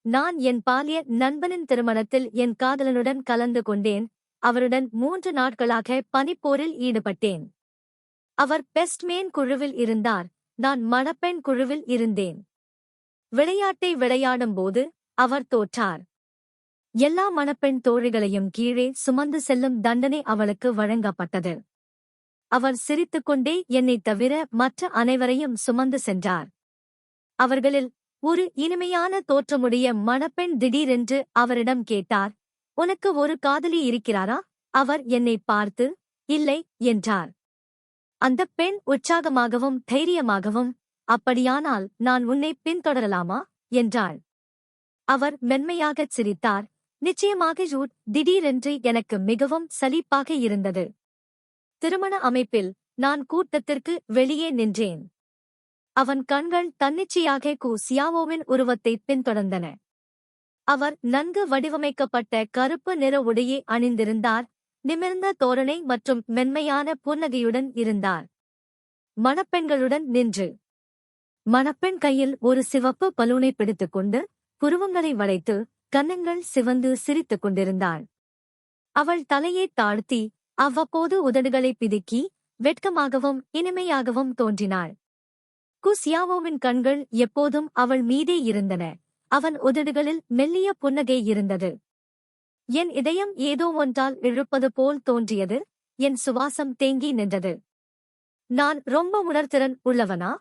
நான் என் பாலிய நண்பனின் திருமணத்தில் என் காதலனுடன் கலந்து கொண்டேன். அவருடன் 3 நாட்களாக பனிப்போரில் ஈடுபட்டேன். அவர் பெஸ்ட்மேன் குழுவில் இருந்தார். நான் மணப்பெண் குழுவில் இருந்தேன். விளையாட்டை விளையாடும்போது அவர் தோற்றார். எல்லா மணப்பெண் தோழிகளையும் கீழே சுமந்து செல்லும் தண்டனை அவளுக்கு வழங்கப்பட்டது. அவர் சிரித்துக்கொண்டே என்னைத் தவிர மற்ற அனைவரையும் சுமந்து சென்றார். அவர்களில் ஒரு இனிமையான தோற்றமுடைய மணப்பெண் திடீரென்று அவரிடம் கேட்டார், "உனக்கு ஒரு காதலி இருக்கிறாரா?" அவர் என்னைப் பார்த்து, "இல்லை" என்றார். அந்தப் பெண் உற்சாகமாகவும் தைரியமாகவும், "அப்படியானால் நான் உன்னை பின்தொடரலாமா?" என்றாள். அவர் மென்மையாகச் சிரித்தார், "நிச்சயமாக ஜூட்." திடீரென்று எனக்கு மிகவும் சலிப்பாக இருந்தது. திருமண அமைப்பில் நான் கூட்டத்திற்கு வெளியே நின்றேன். அவன் கண்கள் தன்னிச்சையாக கு சியாவோவின் உருவத்தைப் பின்தொடர்ந்தன. அவர் நன்கு வடிவமைக்கப்பட்ட கருப்பு நிற உடையை அணிந்திருந்தார், நிமிர்ந்த தோரணை மற்றும் மென்மையான புன்னகையுடன் இருந்தார். மணப்பெண்களுடன் நின்று மணப்பெண் கையில் ஒரு சிவப்பு பலூனை பிடித்துக்கொண்டு புருவங்களை வளைத்து கன்னங்கள் சிவந்து சிரித்துக் கொண்டிருந்தாள். அவள் தலையைத் தாழ்த்தி அவ்வப்போது உதடுகளை பிதுக்கி வெட்கமாகவும் இனிமையாகவும் தோன்றினாள். கு சியாவோவின் கண்கள் எப்போதும் அவள் மீதே இருந்தன. அவன் உதடுகளில் மெல்லிய புன்னகை இருந்தது. என் இதயம் ஏதோ ஒன்றால் இழுப்பது போல் தோன்றியது. என் சுவாசம் தேங்கி நின்றது. நான் ரொம்ப உணர்திறன் உள்ளவனா?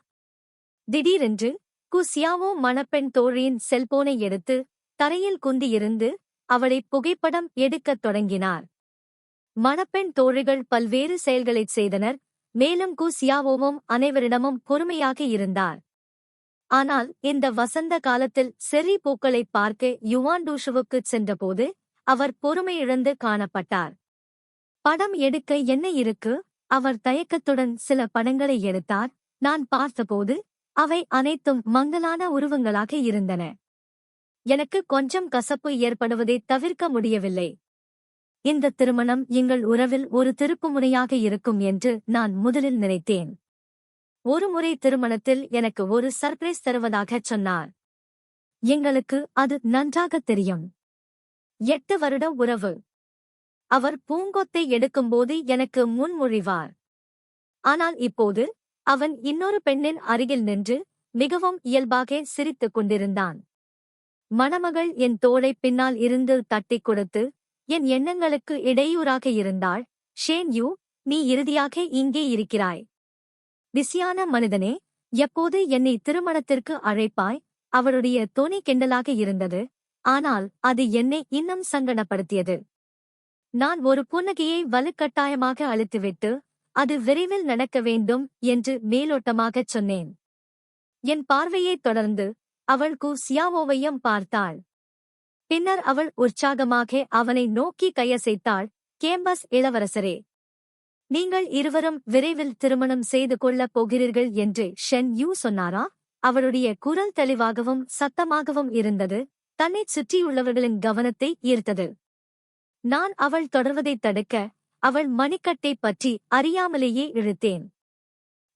திடீரென்று கு சியாவோ மணப்பெண் தோழியின் செல்போனை எடுத்து தரையில் குந்தியிருந்து அவளை புகைப்படம் எடுக்கத் தொடங்கினார். மணப்பெண் தோழிகள் பல்வேறு செயல்களைச் செய்தனர். மேலும் கு சியாவோவும் அனைவரிடமும் பொறுமையாக இருந்தார். ஆனால் இந்த வசந்த காலத்தில் செர்ரி பூக்களைப் பார்க்க யுவான்டூஷுவுக்குச் சென்றபோது அவர் பொறுமையிழந்து காணப்பட்டார். படம் எடுக்க என்ன இருக்கு? அவர் தயக்கத்துடன் சில படங்களை எடுத்தார். நான் பார்த்தபோது அவை அனைத்தும் மங்கலான உருவங்களாக இருந்தன. எனக்கு கொஞ்சம் கசப்பு ஏற்படுவதைத் தவிர்க்க முடியவில்லை. இந்த திருமணம் எங்கள் உறவில் ஒரு திருப்புமுனையாக இருக்கும் என்று நான் முதலில் நினைத்தேன். ஒருமுறை திருமணத்தில் எனக்கு ஒரு சர்ப்ரைஸ் தருவதாகச் சொன்னார். எங்களுக்கு அது நன்றாகத் தெரியும். 8 வருட உறவு. அவர் பூங்கொத்தை எடுக்கும்போது எனக்கு முன்மொழிவார். ஆனால் இப்போது அவன் இன்னொரு பெண்ணின் அருகில் நின்று மிகவும் இயல்பாக சிரித்துக் கொண்டிருந்தான். மணமகள் என் தோளை பின்னால் இருந்து தட்டிக் கொடுத்து என் எண்ணங்களுக்கு இடையூறாக இருந்தாள். ஷேன் யூ, நீ இறுதியாக இங்கே இருக்கிறாய். பிஸியான மனிதனே, எப்போது என்னை திருமணத்திற்கு அழைப்பாய்? அவளுடைய தொனி கிண்டலாக இருந்தது. ஆனால் அது என்னை இன்னும் சங்கடப்படுத்தியது. நான் ஒரு புன்னகையை வலுக்கட்டாயமாக அழுத்திவிட்டு, அது விரைவில் நடக்க வேண்டும் என்று மேலோட்டமாகச் சொன்னேன். என் பார்வையைத் தொடர்ந்து அவள் கு சியாவோவையும் பார்த்தாள். பின்னர் அவள் உற்சாகமாக அவனை நோக்கி கையசைத்தாள். கேம்பஸ் இளவரசரே, நீங்கள் இருவரும் விரைவில் திருமணம் செய்து கொள்ளப் போகிறீர்கள் என்று ஷென் யூ சொன்னாரா? அவளுடைய குரல் தெளிவாகவும் சத்தமாகவும் இருந்தது. தன்னைச் சுற்றியுள்ளவர்களின் கவனத்தை ஈர்த்தது. நான் அவள் தொடர்வதைத் தடுக்க அவள் மணிக்கட்டைப் பற்றி அறியாமலேயே இழுத்தேன்.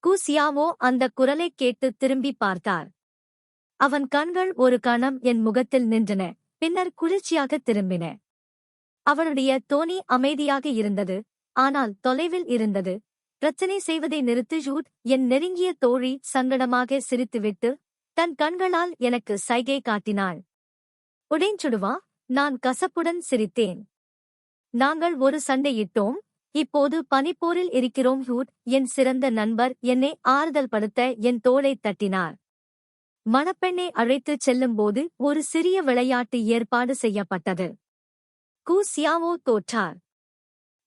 கு சியாவோ அந்த குரலைக் கேட்டு திரும்பி பார்த்தார். அவன் கண்கள் ஒரு கணம் என் முகத்தில் நின்றன, பின்னர் குளிர்ச்சியாக திரும்பின. அவளுடைய தோனி அமைதியாக இருந்தது, ஆனால் தொலைவில் இருந்தது. பிரச்சனை செய்வதை நிறுத்து ஜூட், என் நெருங்கிய தோழி சங்கடமாக சிரித்துவிட்டு தன் கண்களால் எனக்கு சைகை காட்டினாள். உடைஞ்சுடுவா? நான் கசப்புடன் சிரித்தேன். நாங்கள் ஒரு சண்டையிட்டோம். இப்போது பனிப்போரில் இருக்கிறோம் ஜூட். என் சிறந்த நண்பர் என்னை ஆறுதல் படுத்த என் தோளைத் தட்டினார். மணப்பெண்ணை அழைத்துச் செல்லும்போது ஒரு சிறிய விளையாட்டு ஏற்பாடு செய்யப்பட்டது. கு சியாவோ தோற்றார்.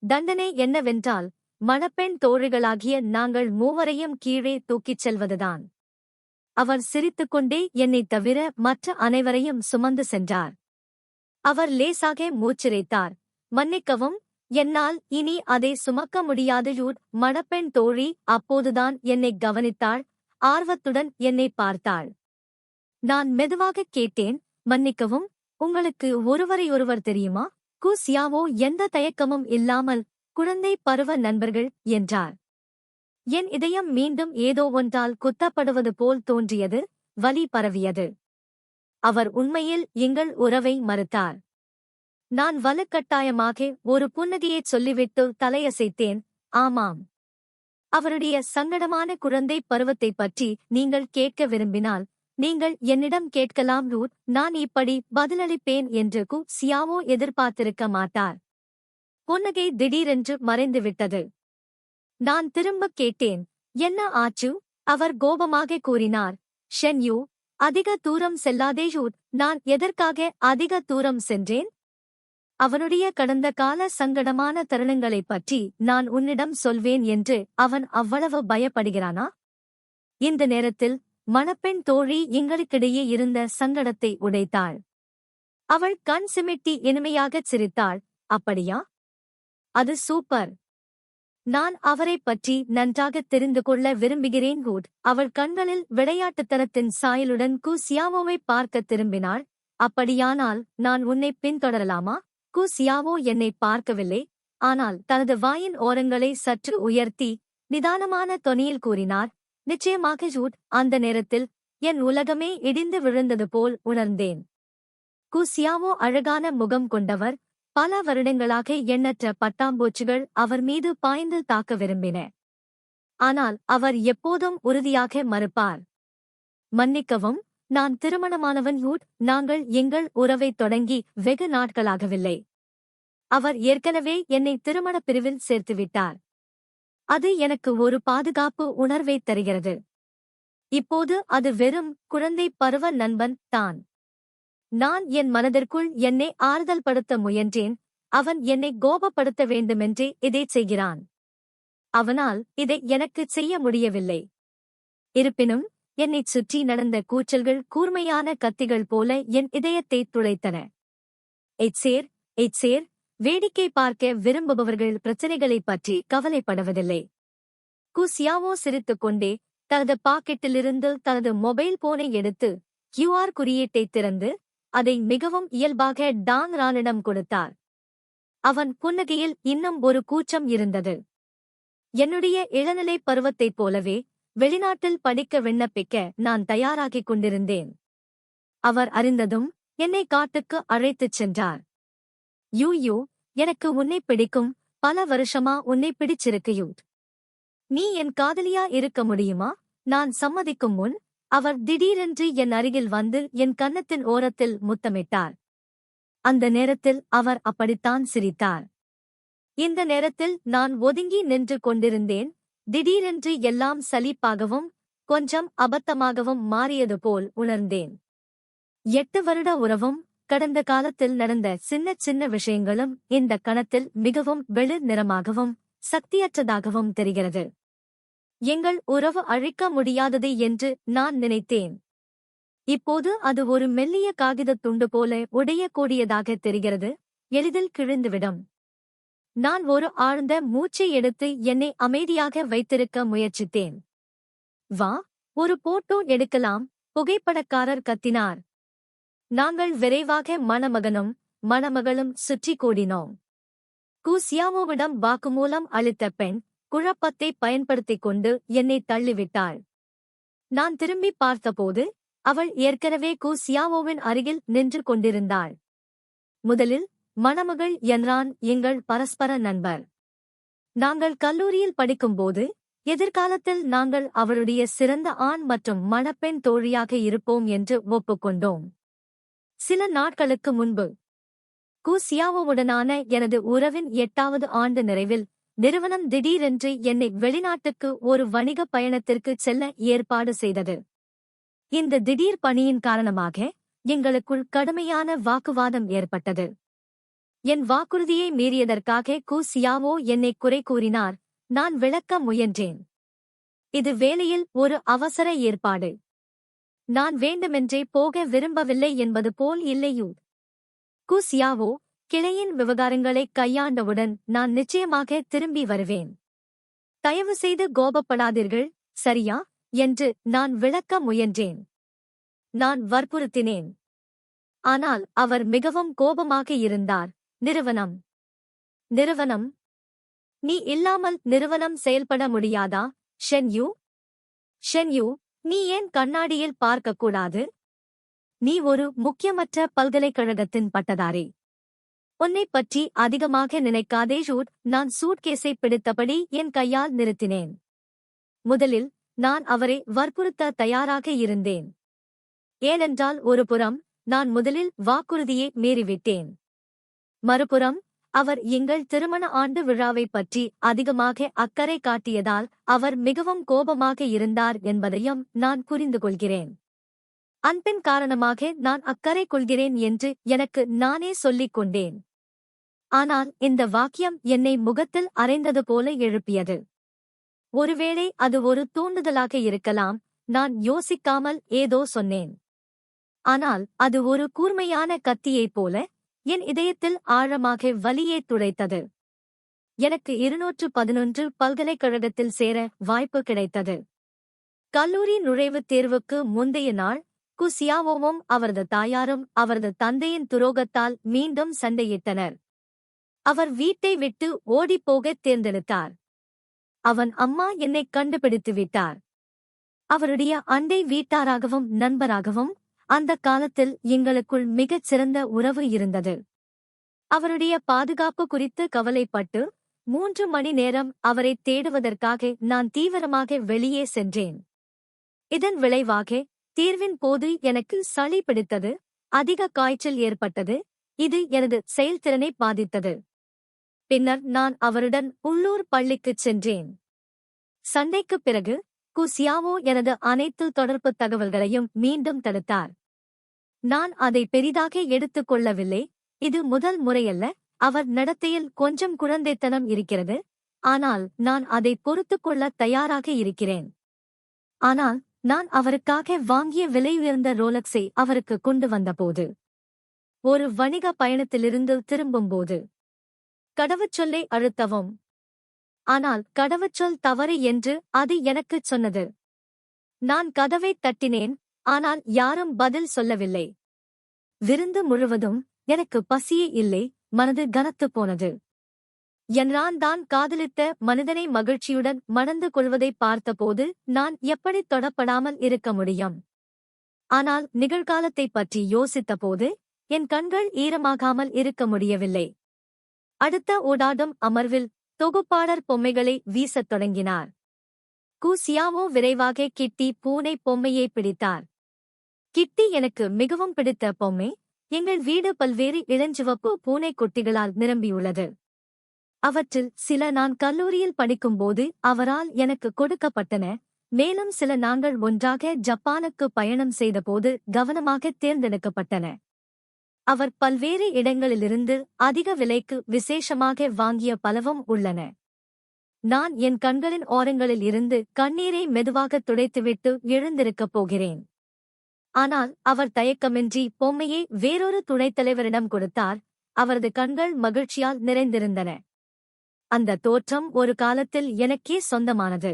தண்டனை என்னவென்றால் மணப்பெண் தோழிகளாகிய நாங்கள் மூவரையும் கீழே தூக்கிச் செல்வதுதான். அவர் சிரித்துக்கொண்டே என்னைத் தவிர மற்ற அனைவரையும் சுமந்து சென்றார். அவர் லேசாக மூச்சிரைத்தார். மன்னிக்கவும், என்னால் இனி அதை சுமக்க முடியாது ஜூட். மணப்பெண் தோழி அப்போதுதான் என்னைக் கவனித்தாள். ஆர்வத்துடன் என்னைப் பார்த்தாள். நான் மெதுவாகக் கேட்டேன், மன்னிக்கவும், உங்களுக்கு ஒருவரையொருவர் தெரியுமா? கு சியாவோ எந்த தயக்கமும் இல்லாமல், குழந்தை பருவ நண்பர்கள் என்றார். என் இதயம் மீண்டும் ஏதோ ஒன்றால் குத்தப்படுவது போல் தோன்றியது. வலி பரவியது. அவர் உண்மையில் எங்கள் உறவை மறுத்தார். நான் வலுக்கட்டாயமாக ஒரு புன்னகையைச் சொல்லிவிட்டு தலையசைத்தேன். ஆமாம். அவருடைய சங்கடமான குழந்தை பருவத்தைப் பற்றி நீங்கள் கேட்க விரும்பினால் நீங்கள் என்னிடம் கேட்கலாம் ரூத். நான் இப்படி பதிலளிப்பேன் என்று கு சியாவோ எதிர்பார்த்திருக்க மாட்டார். புன்னகை திடீரென்று மறைந்துவிட்டது. நான் திரும்பக் கேட்டேன், என்ன ஆச்சு? அவர் கோபமாக கூறினார், ஷென்யூ, அதிக தூரம் செல்லாதே ரூத். நான் எதற்காக அதிக தூரம் சென்றேன்? அவனுடைய கடந்த கால சங்கடமான தருணங்களைப் பற்றி நான் உன்னிடம் சொல்வேன் என்று அவன் அவ்வளவு பயப்படுகிறானா? இந்த நேரத்தில் மணப்பெண் தோழி எங்களுக்கிடையே இருந்த சங்கடத்தை உடைத்தாள். அவள் கண் சிமிட்டி இனிமையாகச் சிரித்தாள். அப்படியா? அது சூப்பர். நான் அவரைப் பற்றி நன்றாகத் தெரிந்து கொள்ள விரும்புகிறேன் ரூட். அவள் கண்களில் விளையாட்டுத்தனத்தின் சாயலுடன் கு சியாவோவைப் பார்க்கத் திரும்பினாள். அப்படியானால் நான் உன்னைப் பின்தொடரலாமா? கு சியாவோ என்னைப் பார்க்கவில்லை. ஆனால் தனது வாயின் ஓரங்களை சற்று உயர்த்தி நிதானமான தொனியில் கூறினார், நிச்சயமாக ரூட். அந்த நேரத்தில் என் உலகமே இடிந்து விழுந்தது போல் உணர்ந்தேன். கு சியாவோ அழகான முகம் கொண்டவர். பல வருடங்களாக எண்ணற்ற பட்டாம்பூச்சிகள் அவர் மீது பாய்ந்து தாக்க விரும்பின. ஆனால் அவர் எப்போதும் உறுதியாக மறுப்பார். மன்னிக்கவும், நான் திருமணமானவன் ரூட். நாங்கள் எங்கள் உறவைத் தொடங்கி வெகு நாட்களாகவில்லை. அவர் ஏற்கனவே என்னை திருமணப் பிரிவில் சேர்த்துவிட்டார். அது எனக்கு ஒரு பாதுகாப்பு உணர்வைத் தருகிறது. இப்போது அது வெறும் குழந்தை பருவ நண்பன் தான். நான் என் மனதிற்குள் என்னை ஆறுதல் படுத்த முயன்றேன். அவன் என்னை கோபப்படுத்த வேண்டுமென்றே இதைச் செய்கிறான். அவனால் இதை எனக்குச் செய்ய முடியவில்லை. இருப்பினும் என்னைச் சுற்றி நடந்த கூச்சல்கள் கூர்மையான கத்திகள் போல என் இதயத்தைத் துளைத்தன. எச்சேர், எச்சேர். வேடிக்கை பார்க்க விரும்புபவர்கள் பிரச்சனைகளைப் பற்றி கவலைப்படுவதில்லை. கு சியாவோ சிரித்துக் கொண்டே தனது பாக்கெட்டிலிருந்து தனது மொபைல் போனை எடுத்து QR குறியீட்டைத் திறந்து அதை மிகவும் இயல்பாக டாங் ரானிடம் கொடுத்தார். அவன் புன்னகையில் இன்னும் ஒரு கூச்சம் இருந்தது. என்னுடைய இளநிலைப் பருவத்தைப் போலவே வெளிநாட்டில் படிக்க விண்ணப்பிக்க நான் தயாராகிக் கொண்டிருந்தேன். அவர் அறிந்ததும் என்னை காட்டுக்கு அழைத்துச் சென்றார். யூ, எனக்கு உன்னை பிடிக்கும். பல வருஷமா உன்னை பிடிச்சிருக்கு யூ. நீ என் காதலியா இருக்க முடியுமா? நான் சம்மதிக்கும் முன் அவர் திடீரென்று என் அருகில் வந்து என் கன்னத்தின் ஓரத்தில் முத்தமிட்டார். அந்த நேரத்தில் அவர் அப்படித்தான் சிரித்தார். இந்த நேரத்தில் நான் ஒதுங்கி நின்று கொண்டிருந்தேன். திடீரென்று எல்லாம் சலிப்பாகவும் கொஞ்சம் அபத்தமாகவும் மாறியது போல் உணர்ந்தேன். 8 வருட உறவும் கடந்த காலத்தில் நடந்த சின்ன சின்ன விஷயங்களும் இந்த கணத்தில் மிகவும் வெளிர் நிறமாகவும் சக்தியற்றதாகவும் தெரிகிறது. எங்கள் உறவு அழிக்க முடியாதது என்று நான் நினைத்தேன். இப்போது அது ஒரு மெல்லிய காகிதத் துண்டு போல உடையக்கூடியதாக தெரிகிறது. எளிதில் கிழிந்துவிடும். நான் ஒரு ஆழ்ந்த மூச்சை எடுத்து என்னை அமைதியாக வைத்திருக்க முயற்சித்தேன். வா, ஒரு போட்டோ எடுக்கலாம், புகைப்படக்காரர் கத்தினார். நாங்கள் விரைவாக மணமகனும் மணமகளும் சுற்றி கூடினோம். கு சியாவோவிடம் வாக்குமூலம் அளித்த பெண் குழப்பத்தை பயன்படுத்திக் கொண்டு என்னை தள்ளிவிட்டாள். நான் திரும்பி பார்த்தபோது அவள் ஏற்கனவே கு சியாவோவின் அருகில் நின்று கொண்டிருந்தாள். முதலில் மணமகள் என்ரான் எங்கள் பரஸ்பர நண்பர். நாங்கள் கல்லூரியில் படிக்கும்போது எதிர்காலத்தில் நாங்கள் அவளுடைய சிறந்த ஆண் மற்றும் மணப்பெண் தோழியாக இருப்போம் என்று ஒப்புக்கொண்டோம். சில நாட்களுக்கு முன்பு கு சியாவோவுடனான எனது உறவின் 8வது ஆண்டு நிறைவில் நிறுவனம் திடீரென்று என்னை வெளிநாட்டுக்கு ஒரு வணிக பயணத்திற்குச் செல்ல ஏற்பாடு செய்தது. இந்த திடீர் பணியின் காரணமாக எங்களுக்குள் கடுமையான வாக்குவாதம் ஏற்பட்டது. என் வாக்குறுதியை மீறியதற்காக கு சியாவோ என்னை குறை கூறினார். நான் விளக்க முயன்றேன். இது வேலையில் ஒரு அவசர ஏற்பாடு. நான் வேண்டுமென்றே போக விரும்பவில்லை என்பது போல் இல்லையூ. கு சியாவோ, கிளையின் விவகாரங்களைக் கையாண்டவுடன் நான் நிச்சயமாக திரும்பி வருவேன். தயவு செய்து கோபப்படாதீர்கள், சரியா? என்று நான் விளக்க முயன்றேன். நான் வற்புறுத்தினேன். ஆனால் அவர் மிகவும் கோபமாக இருந்தார். நிறுவனம்? நீ இல்லாமல் நிறுவனம் செயல்பட முடியாதா? ஷென்யூ, நீ ஏன் கண்ணாடியில் பார்க்கக்கூடாது? நீ ஒரு முக்கியமற்ற பல்கலைக்கழகத்தின் பட்டதாரி. உன்னைப் பற்றி அதிகமாக நினைக்காதே ஜூட். நான் சூட்கேஸை பிடித்தபடி என் கையால் நிறுத்தினேன். முதலில் நான் அவரை வற்புறுத்த தயாராக இருந்தேன். ஏனென்றால் ஒருபுறம் நான் முதலில் வாக்குறுதியை மீறிவிட்டேன். மறுபுறம் அவர் எங்கள் திருமண ஆண்டு விழாவைப் பற்றி அதிகமாக அக்கறை காட்டியதால் அவர் மிகவும் கோபமாக இருந்தார் என்பதையும் நான் புரிந்து கொள்கிறேன். அன்பின் காரணமாக நான் அக்கறை கொள்கிறேன் என்று எனக்கு நானே சொல்லிக் கொண்டேன். ஆனால் இந்த வாக்கியம் என்னை முகத்தில் அறைந்தது போல எழுப்பியது. ஒருவேளை அது ஒரு தூண்டுதலாக இருக்கலாம். நான் யோசிக்காமல் ஏதோ சொன்னேன். ஆனால் அது ஒரு கூர்மையான கத்தியைப் போல என் இதயத்தில் ஆழமாக வலியே துளைத்தது. எனக்கு 211 பல்கலைக்கழகத்தில் சேர வாய்ப்பு கிடைத்தது. கல்லூரி நுழைவுத் தேர்வுக்கு முந்தைய நாள் கு சியாவோவும் அவரது தாயாரும் அவரது தந்தையின் துரோகத்தால் மீண்டும் சண்டையிட்டனர். அவர் வீட்டை விட்டு ஓடிப்போகத் தேர்ந்தெடுத்தார். அவன் அம்மா என்னைக் கண்டுபிடித்துவிட்டார். அவருடைய அண்டை வீட்டாராகவும் நண்பராகவும் அந்த காலத்தில் எங்களுக்குள் மிகச் சிறந்த உறவு இருந்தது. அவருடைய பாதுகாப்பு குறித்து கவலைப்பட்டு 3 மணி நேரம் அவரைத் தேடுவதற்காக நான் தீவிரமாக வெளியே சென்றேன். இதன் விளைவாக தீர்வின் போது எனக்கு சளி பிடித்தது, அதிக காய்ச்சல் ஏற்பட்டது. இது எனது செயல்திறனை பாதித்தது. பின்னர் நான் அவருடன் உள்ளூர் பள்ளிக்குச் சென்றேன். சண்டைக்குப் பிறகு கு சியாவோ எனது அனைத்து தொடர்பு தகவல்களையும் மீண்டும் தடுத்தார். நான் அதை பெரிதாக எடுத்துக் கொள்ளவில்லை. இது முதல் முறையல்ல. அவர் நடத்தையில் கொஞ்சம் குழந்தைத்தனம் இருக்கிறது. ஆனால் நான் அதை பொறுத்துக்கொள்ள தயாராக இருக்கிறேன். ஆனால் நான் அவருக்காக வாங்கிய விலையுயர்ந்த ரோலக்ஸை அவருக்கு கொண்டு வந்தபோது, ஒரு வணிக பயணத்திலிருந்து திரும்பும்போது, கடவுச்சொல்லை அழுத்தவும். ஆனால் கடவுச்சொல் தவறு என்று அது எனக்குச் சொன்னது. நான் கதவைத் தட்டினேன், ஆனால் யாரும் பதில் சொல்லவில்லை. விருந்து முழுவதும் எனக்கு பசியே இல்லை. மனது கனத்துப் போனது. நான் தான் காதலித்த மனிதனை மகிழ்ச்சியுடன் மணந்து கொள்வதைப் பார்த்தபோது நான் எப்படி தொடப்படாமல் இருக்க முடியும்? ஆனால் நிகழ்காலத்தைப் பற்றி யோசித்தபோது என் கண்கள் ஈரமாகாமல் இருக்க முடியவில்லை. அடுத்த ஊடாடும் அமர்வில் தொகுப்பாளர் பொம்மைகளை வீசத் தொடங்கினார். கு சியாவோ விரைவாக கிட்டி பூனை பொம்மையை பிடித்தார். கிட்டி எனக்கு மிகவும் பிடித்த பொம்மை. எங்கள் வீடு பல்வேறு இளஞ்சிவப்பு பூனைக்குட்டிகளால் நிரம்பியுள்ளது. அவற்றில் சில நான் கல்லூரியில் படிக்கும்போது அவரால் எனக்கு கொடுக்கப்பட்டன. மேலும் சில நாங்கள் ஒன்றாக ஜப்பானுக்கு பயணம் செய்தபோது கவனமாக தேர்ந்தெடுக்கப்பட்டன. அவர் பல்வேறு இடங்களிலிருந்து அதிக விலைக்கு விசேஷமாக வாங்கிய பலவும் உள்ளன. நான் என் கண்களின் ஓரங்களில் இருந்து கண்ணீரை மெதுவாக துடைத்துவிட்டு எழுந்திருக்கப் போகிறேன். ஆனால் அவர் தயக்கமின்றி பொம்மையை வேறொரு துணைத்தலைவரிடம் கொடுத்தார். அவரது கண்கள் மகிழ்ச்சியால் நிறைந்திருந்தன. அந்த தோற்றம் ஒரு காலத்தில் எனக்கே சொந்தமானது.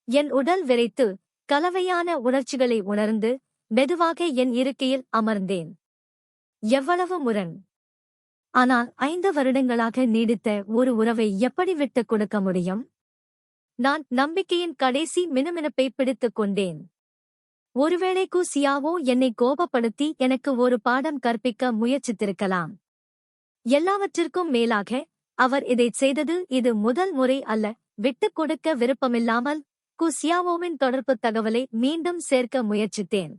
என் உடல் விரைத்து கலவையான உணர்ச்சிகளை உணர்ந்து மெதுவாக என் இருக்கையில் அமர்ந்தேன். எவ்வளவு முரண்! ஆனால் 5 வருடங்களாக நீடித்த ஒரு உறவை எப்படி விட்டுக் கொடுக்க முடியும்? நான் நம்பிக்கையின் கடைசி மினுமினுப்பை பிடித்துக் கொண்டேன். ஒருவேளை கு சியாவோ என்னை கோபப்படுத்தி எனக்கு ஒரு பாடம் கற்பிக்க முயற்சித்திருக்கலாம். எல்லாவற்றிற்கும் மேலாக அவர் இதைச் செய்தது இது முதல் முறை அல்ல. விட்டுக் கொடுக்க விருப்பமில்லாமல் கு சியாவோவின் தொடர்பு தகவலை மீண்டும் சேர்க்க முயற்சித்தேன்.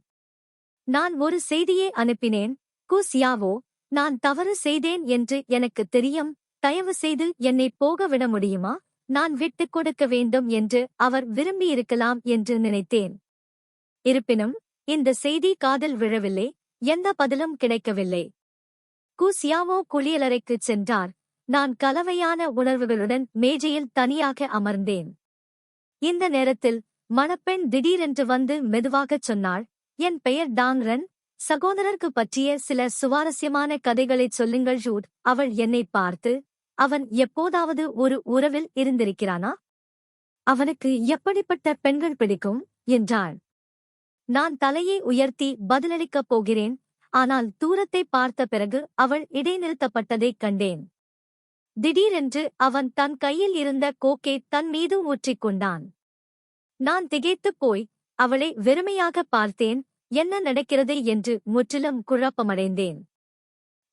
நான் ஒரு செய்தியை அனுப்பினேன். கு சியாவோ, நான் தவறு செய்தேன் என்று எனக்குத் தெரியும். தயவு செய்து என்னை போக விட முடியுமா? நான் விட்டுக் கொடுக்க வேண்டும் என்று அவர் விரும்பியிருக்கலாம் என்று நினைத்தேன். இருப்பினும் இந்த செய்தி காதில் விழவில்லை. எந்த பதிலும் கிடைக்கவில்லை. கு சியாவோ குளியலறைக்குச் சென்றார். நான் கலவையான உணர்வுகளுடன் மேஜையில் தனியாக அமர்ந்தேன். இந்த நேரத்தில் மணப்பெண் திடீரென்று வந்து மெதுவாகச் சொன்னாள், என் பெயர் டாங்ரன். சகோதரருக்கு பற்றிய சில சுவாரஸ்யமான கதைகளைச் சொல்லுங்கள் ஜூட். அவள் என்னைப் பார்த்து, அவன் எப்போதாவது ஒரு உறவில் இருந்திருக்கிறானா? அவனுக்கு எப்படிப்பட்ட பெண்கள் பிடிக்கும் என்றாள். நான் தலையை உயர்த்தி பதிலளிக்கப் போகிறேன். ஆனால் தூரத்தை பார்த்த பிறகு அவள் இடைநிறுத்தப்பட்டதைக் கண்டேன். திடீரென்று அவன் தன் கையில் இருந்த கோக்கை தன் மீது ஊற்றிக் கொண்டான். நான் திகைத்துப் போய் அவளை வெறுமையாக பார்த்தேன். என்ன நடக்கிறது என்று முற்றிலும் குழப்பமடைந்தேன்.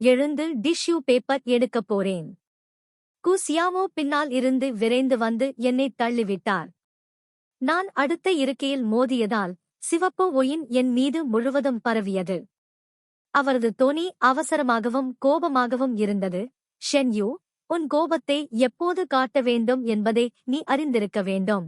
எழுந்து டிஷ்யூ பேப்பர் எடுக்கப் போறேன். குசியாவோ பின்னால் இருந்து விரைந்து வந்து என்னை தள்ளிவிட்டார். நான் அடுத்த இருக்கையில் மோதியதால் சிவப்பு ஒயின் என் மீது முழுவதும் பரவியது. அவரது தொனி அவசரமாகவும் கோபமாகவும் இருந்தது. ஷென்யூ, உன் கோபத்தை எப்போது காட்ட வேண்டும் என்பதை நீ அறிந்திருக்க வேண்டும்.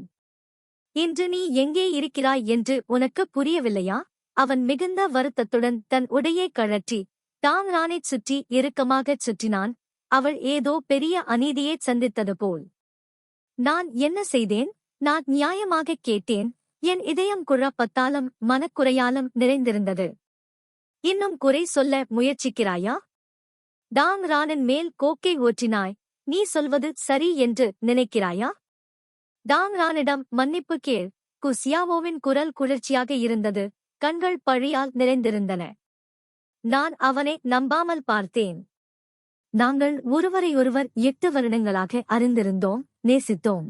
இன்று நீ எங்கே இருக்கிறாய் என்று உனக்கு புரியவில்லையா? அவன் மிகுந்த வருத்தத்துடன் தன் உடையை கழற்றி டாங் ரானைச் சுற்றி இறுக்கமாகச் சுற்றினான். அவள் ஏதோ பெரிய அநீதியைச் சந்தித்தது போல். நான் என்ன செய்தேன்? நான் நியாயமாகக் கேட்டேன். என் இதயம் குழப்பத்தாலும் மனக்குறையாலும் நிறைந்திருந்தது. இன்னும் குறை சொல்ல முயற்சிக்கிறாயா? டாங் ரானின் மேல் கோக்கை ஊற்றினாய். நீ சொல்வது சரி என்று நினைக்கிறாயா? டாங் ரானிடம் மன்னிப்பு கேள். குசியாவோவின் குரல் குளிர்ச்சியாக இருந்தது. கண்கள் பழியால் நிறைந்திருந்தன. நான் அவனை நம்பாமல் பார்த்தேன். நாங்கள் ஒருவரையொருவர் 8 வருடங்களாக அறிந்திருந்தோம், நேசித்தோம்.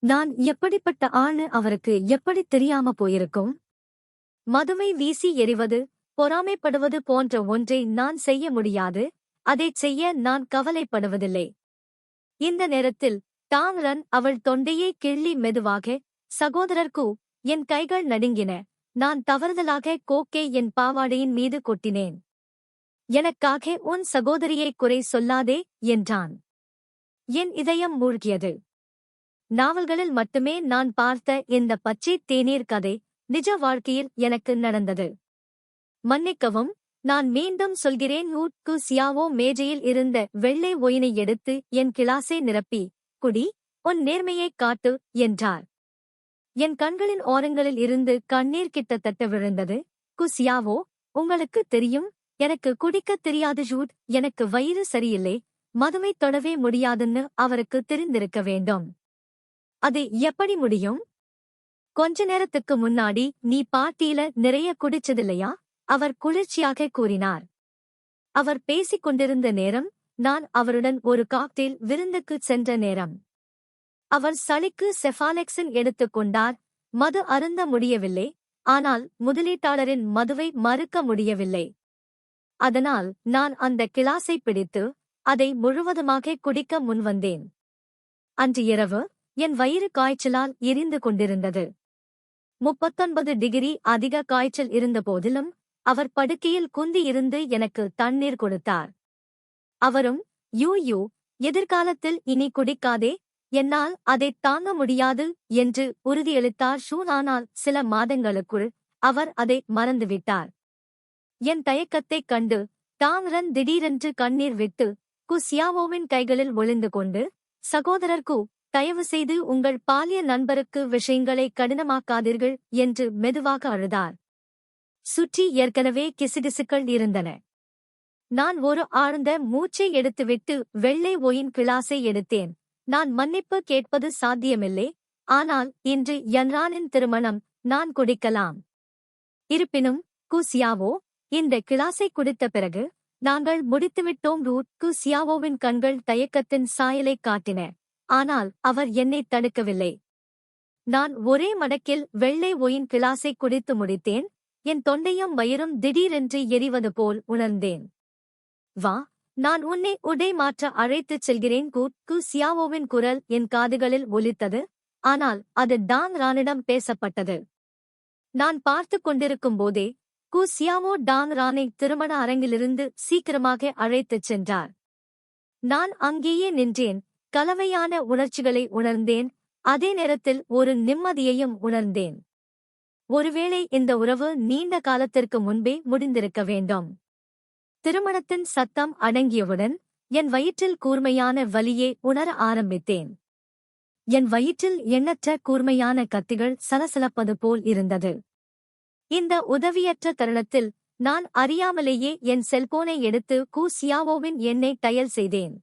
நான் எப்படிப்பட்ட ஆளு அவருக்கு எப்படி தெரியாம போயிருக்கும்? மதுவை வீசி எறிவது, பொறாமைப்படுவது போன்ற ஒன்றை நான் செய்ய முடியாது. அதைச் செய்ய நான் கவலைப்படுவதில்லை. இந்த நேரத்தில் டாங் ரன் அவள் தொண்டையை கிள்ளி மெதுவாக, சகோதரர்க்கு. என் கைகள் நடுங்கின. நான் தவறுதலாக கோக்கை என் பாவாடையின் மீது கொட்டினேன். எனக்காக உன் சகோதரியை குறை சொல்லாதே என்றான். என் இதயம் மூழ்கியது. நாவல்களில் மட்டுமே நான் பார்த்த இந்த பச்சை தேநீர் கதை நிஜ வாழ்க்கையில் எனக்கு நடந்தது. மன்னிக்கவும், நான் மீண்டும் சொல்கிறேன். குசியாவோ மேஜையில் இருந்த வெள்ளை ஒயினை எடுத்து என் கிளாஸை நிரப்பி, குடி, உன் நேர்மையைக் காட்டு என்றார். என் கண்களின் ஓரங்களில் இருந்து கண்ணீர் கிட்டத்தட்ட விழுந்தது. குசியாவோ, உங்களுக்கு தெரியும், எனக்கு குடிக்கத் தெரியாது ஜூட். எனக்கு வயிறு சரியில்லை. மதுவை தொடவே முடியாதுன்னு அவருக்கு தெரிந்திருக்க வேண்டும். அது எப்படி முடியும்? கொஞ்ச நேரத்துக்கு முன்னாடி நீ பார்ட்டியில நிறைய குடிச்சதில்லையா? அவர் குளிர்ச்சியாக கூறினார். அவர் பேசிக் கொண்டிருந்த நேரம், நான் அவருடன் ஒரு காக்டெயில் விருந்துக்குச் சென்ற நேரம். அவர் சளிக்கு செஃபாலெக்சின் எடுத்துக் கொண்டார். மது அருந்த முடியவில்லை. ஆனால் முதலீட்டாளரின் மதுவை மறுக்க முடியவில்லை. அதனால் நான் அந்த கிளாஸை பிடித்து அதை முழுவதுமாக குடிக்க முன்வந்தேன். அன்று இரவு என் வயிறு காய்ச்சலால் எரிந்து கொண்டிருந்தது. 39 டிகிரி அதிக காய்ச்சல் இருந்தபோதிலும் அவர் படுக்கையில் குந்தி இருந்து எனக்கு தண்ணீர் கொடுத்தார். அவரும், யூ, எதிர்காலத்தில் இனி குடிக்காதே, என்னால் அதைத் தாங்க முடியாது என்று உறுதியளித்தார். ஆனால் சில மாதங்களுக்குள் அவர் அதை மறந்துவிட்டார். என் தயக்கத்தைக் கண்டு டாங் ரன் திடீரென்று கண்ணீர் விட்டு குசியாவோவின் கைகளில் ஒளிந்து கொண்டு, சகோதரர்க்கு, தயவு செய்து உங்கள் பாலிய நண்பருக்கு விஷயங்களை கடினமாக்காதீர்கள் என்று மெதுவாக அழுதார். சுற்றி ஏற்கனவே கிசுகிசுக்கள் இருந்தன. நான் ஒரு ஆழ்ந்த மூச்சை எடுத்துவிட்டு வெள்ளை ஒயின் கிளாஸை எடுத்தேன். நான் மன்னிப்பு கேட்பது சாத்தியமில்லை. ஆனால் இன்று யன்ரானின் திருமணம், நான் குடிக்கலாம். இருப்பினும், குசியாவோ, இந்த கிளாஸை குடித்த பிறகு நாங்கள் முடித்துவிட்டோம். குசியாவோவின் கண்கள் தயக்கத்தின் சாயலைக் காட்டின. ஆனால் அவர் என்னை தடுக்கவில்லை. நான் ஒரே மடக்கில் வெள்ளை ஒயின் கிளாஸை குடித்து முடித்தேன். என் தொண்டையும் வயிறும் திடீரென்று எரிவது போல் உணர்ந்தேன். வா, நான் உன்னை உடை மாற்ற அழைத்துச் செல்கிறேன். குசியாவோவின் குரல் என் காதுகளில் ஒலித்தது. ஆனால் அது டாங் ரானிடம் பேசப்பட்டது. நான் பார்த்துக் கொண்டிருக்கும் போதே குசியாவோ டாங் ரானை திருமண அரங்கிலிருந்து சீக்கிரமாக அழைத்துச் சென்றார். நான் அங்கேயே நின்றேன். கலவையான உணர்ச்சிகளை உணர்ந்தேன். அதே நேரத்தில் ஒரு நிம்மதியையும் உணர்ந்தேன். ஒருவேளை இந்த உறவு நீண்ட காலத்திற்கு முன்பே முடிந்திருக்க வேண்டும். திருமணத்தின் சத்தம் அடங்கியவுடன் என் வயிற்றில் கூர்மையான வலியை உணர ஆரம்பித்தேன். என் வயிற்றில் எண்ணற்ற கூர்மையான கத்திகள் சலசலப்பது போல் இருந்தது. இந்த உதவியற்ற தருணத்தில் நான் அறியாமலேயே என் செல்போனை எடுத்து குசியாவோவின் எண்ணை டயல் செய்தேன்.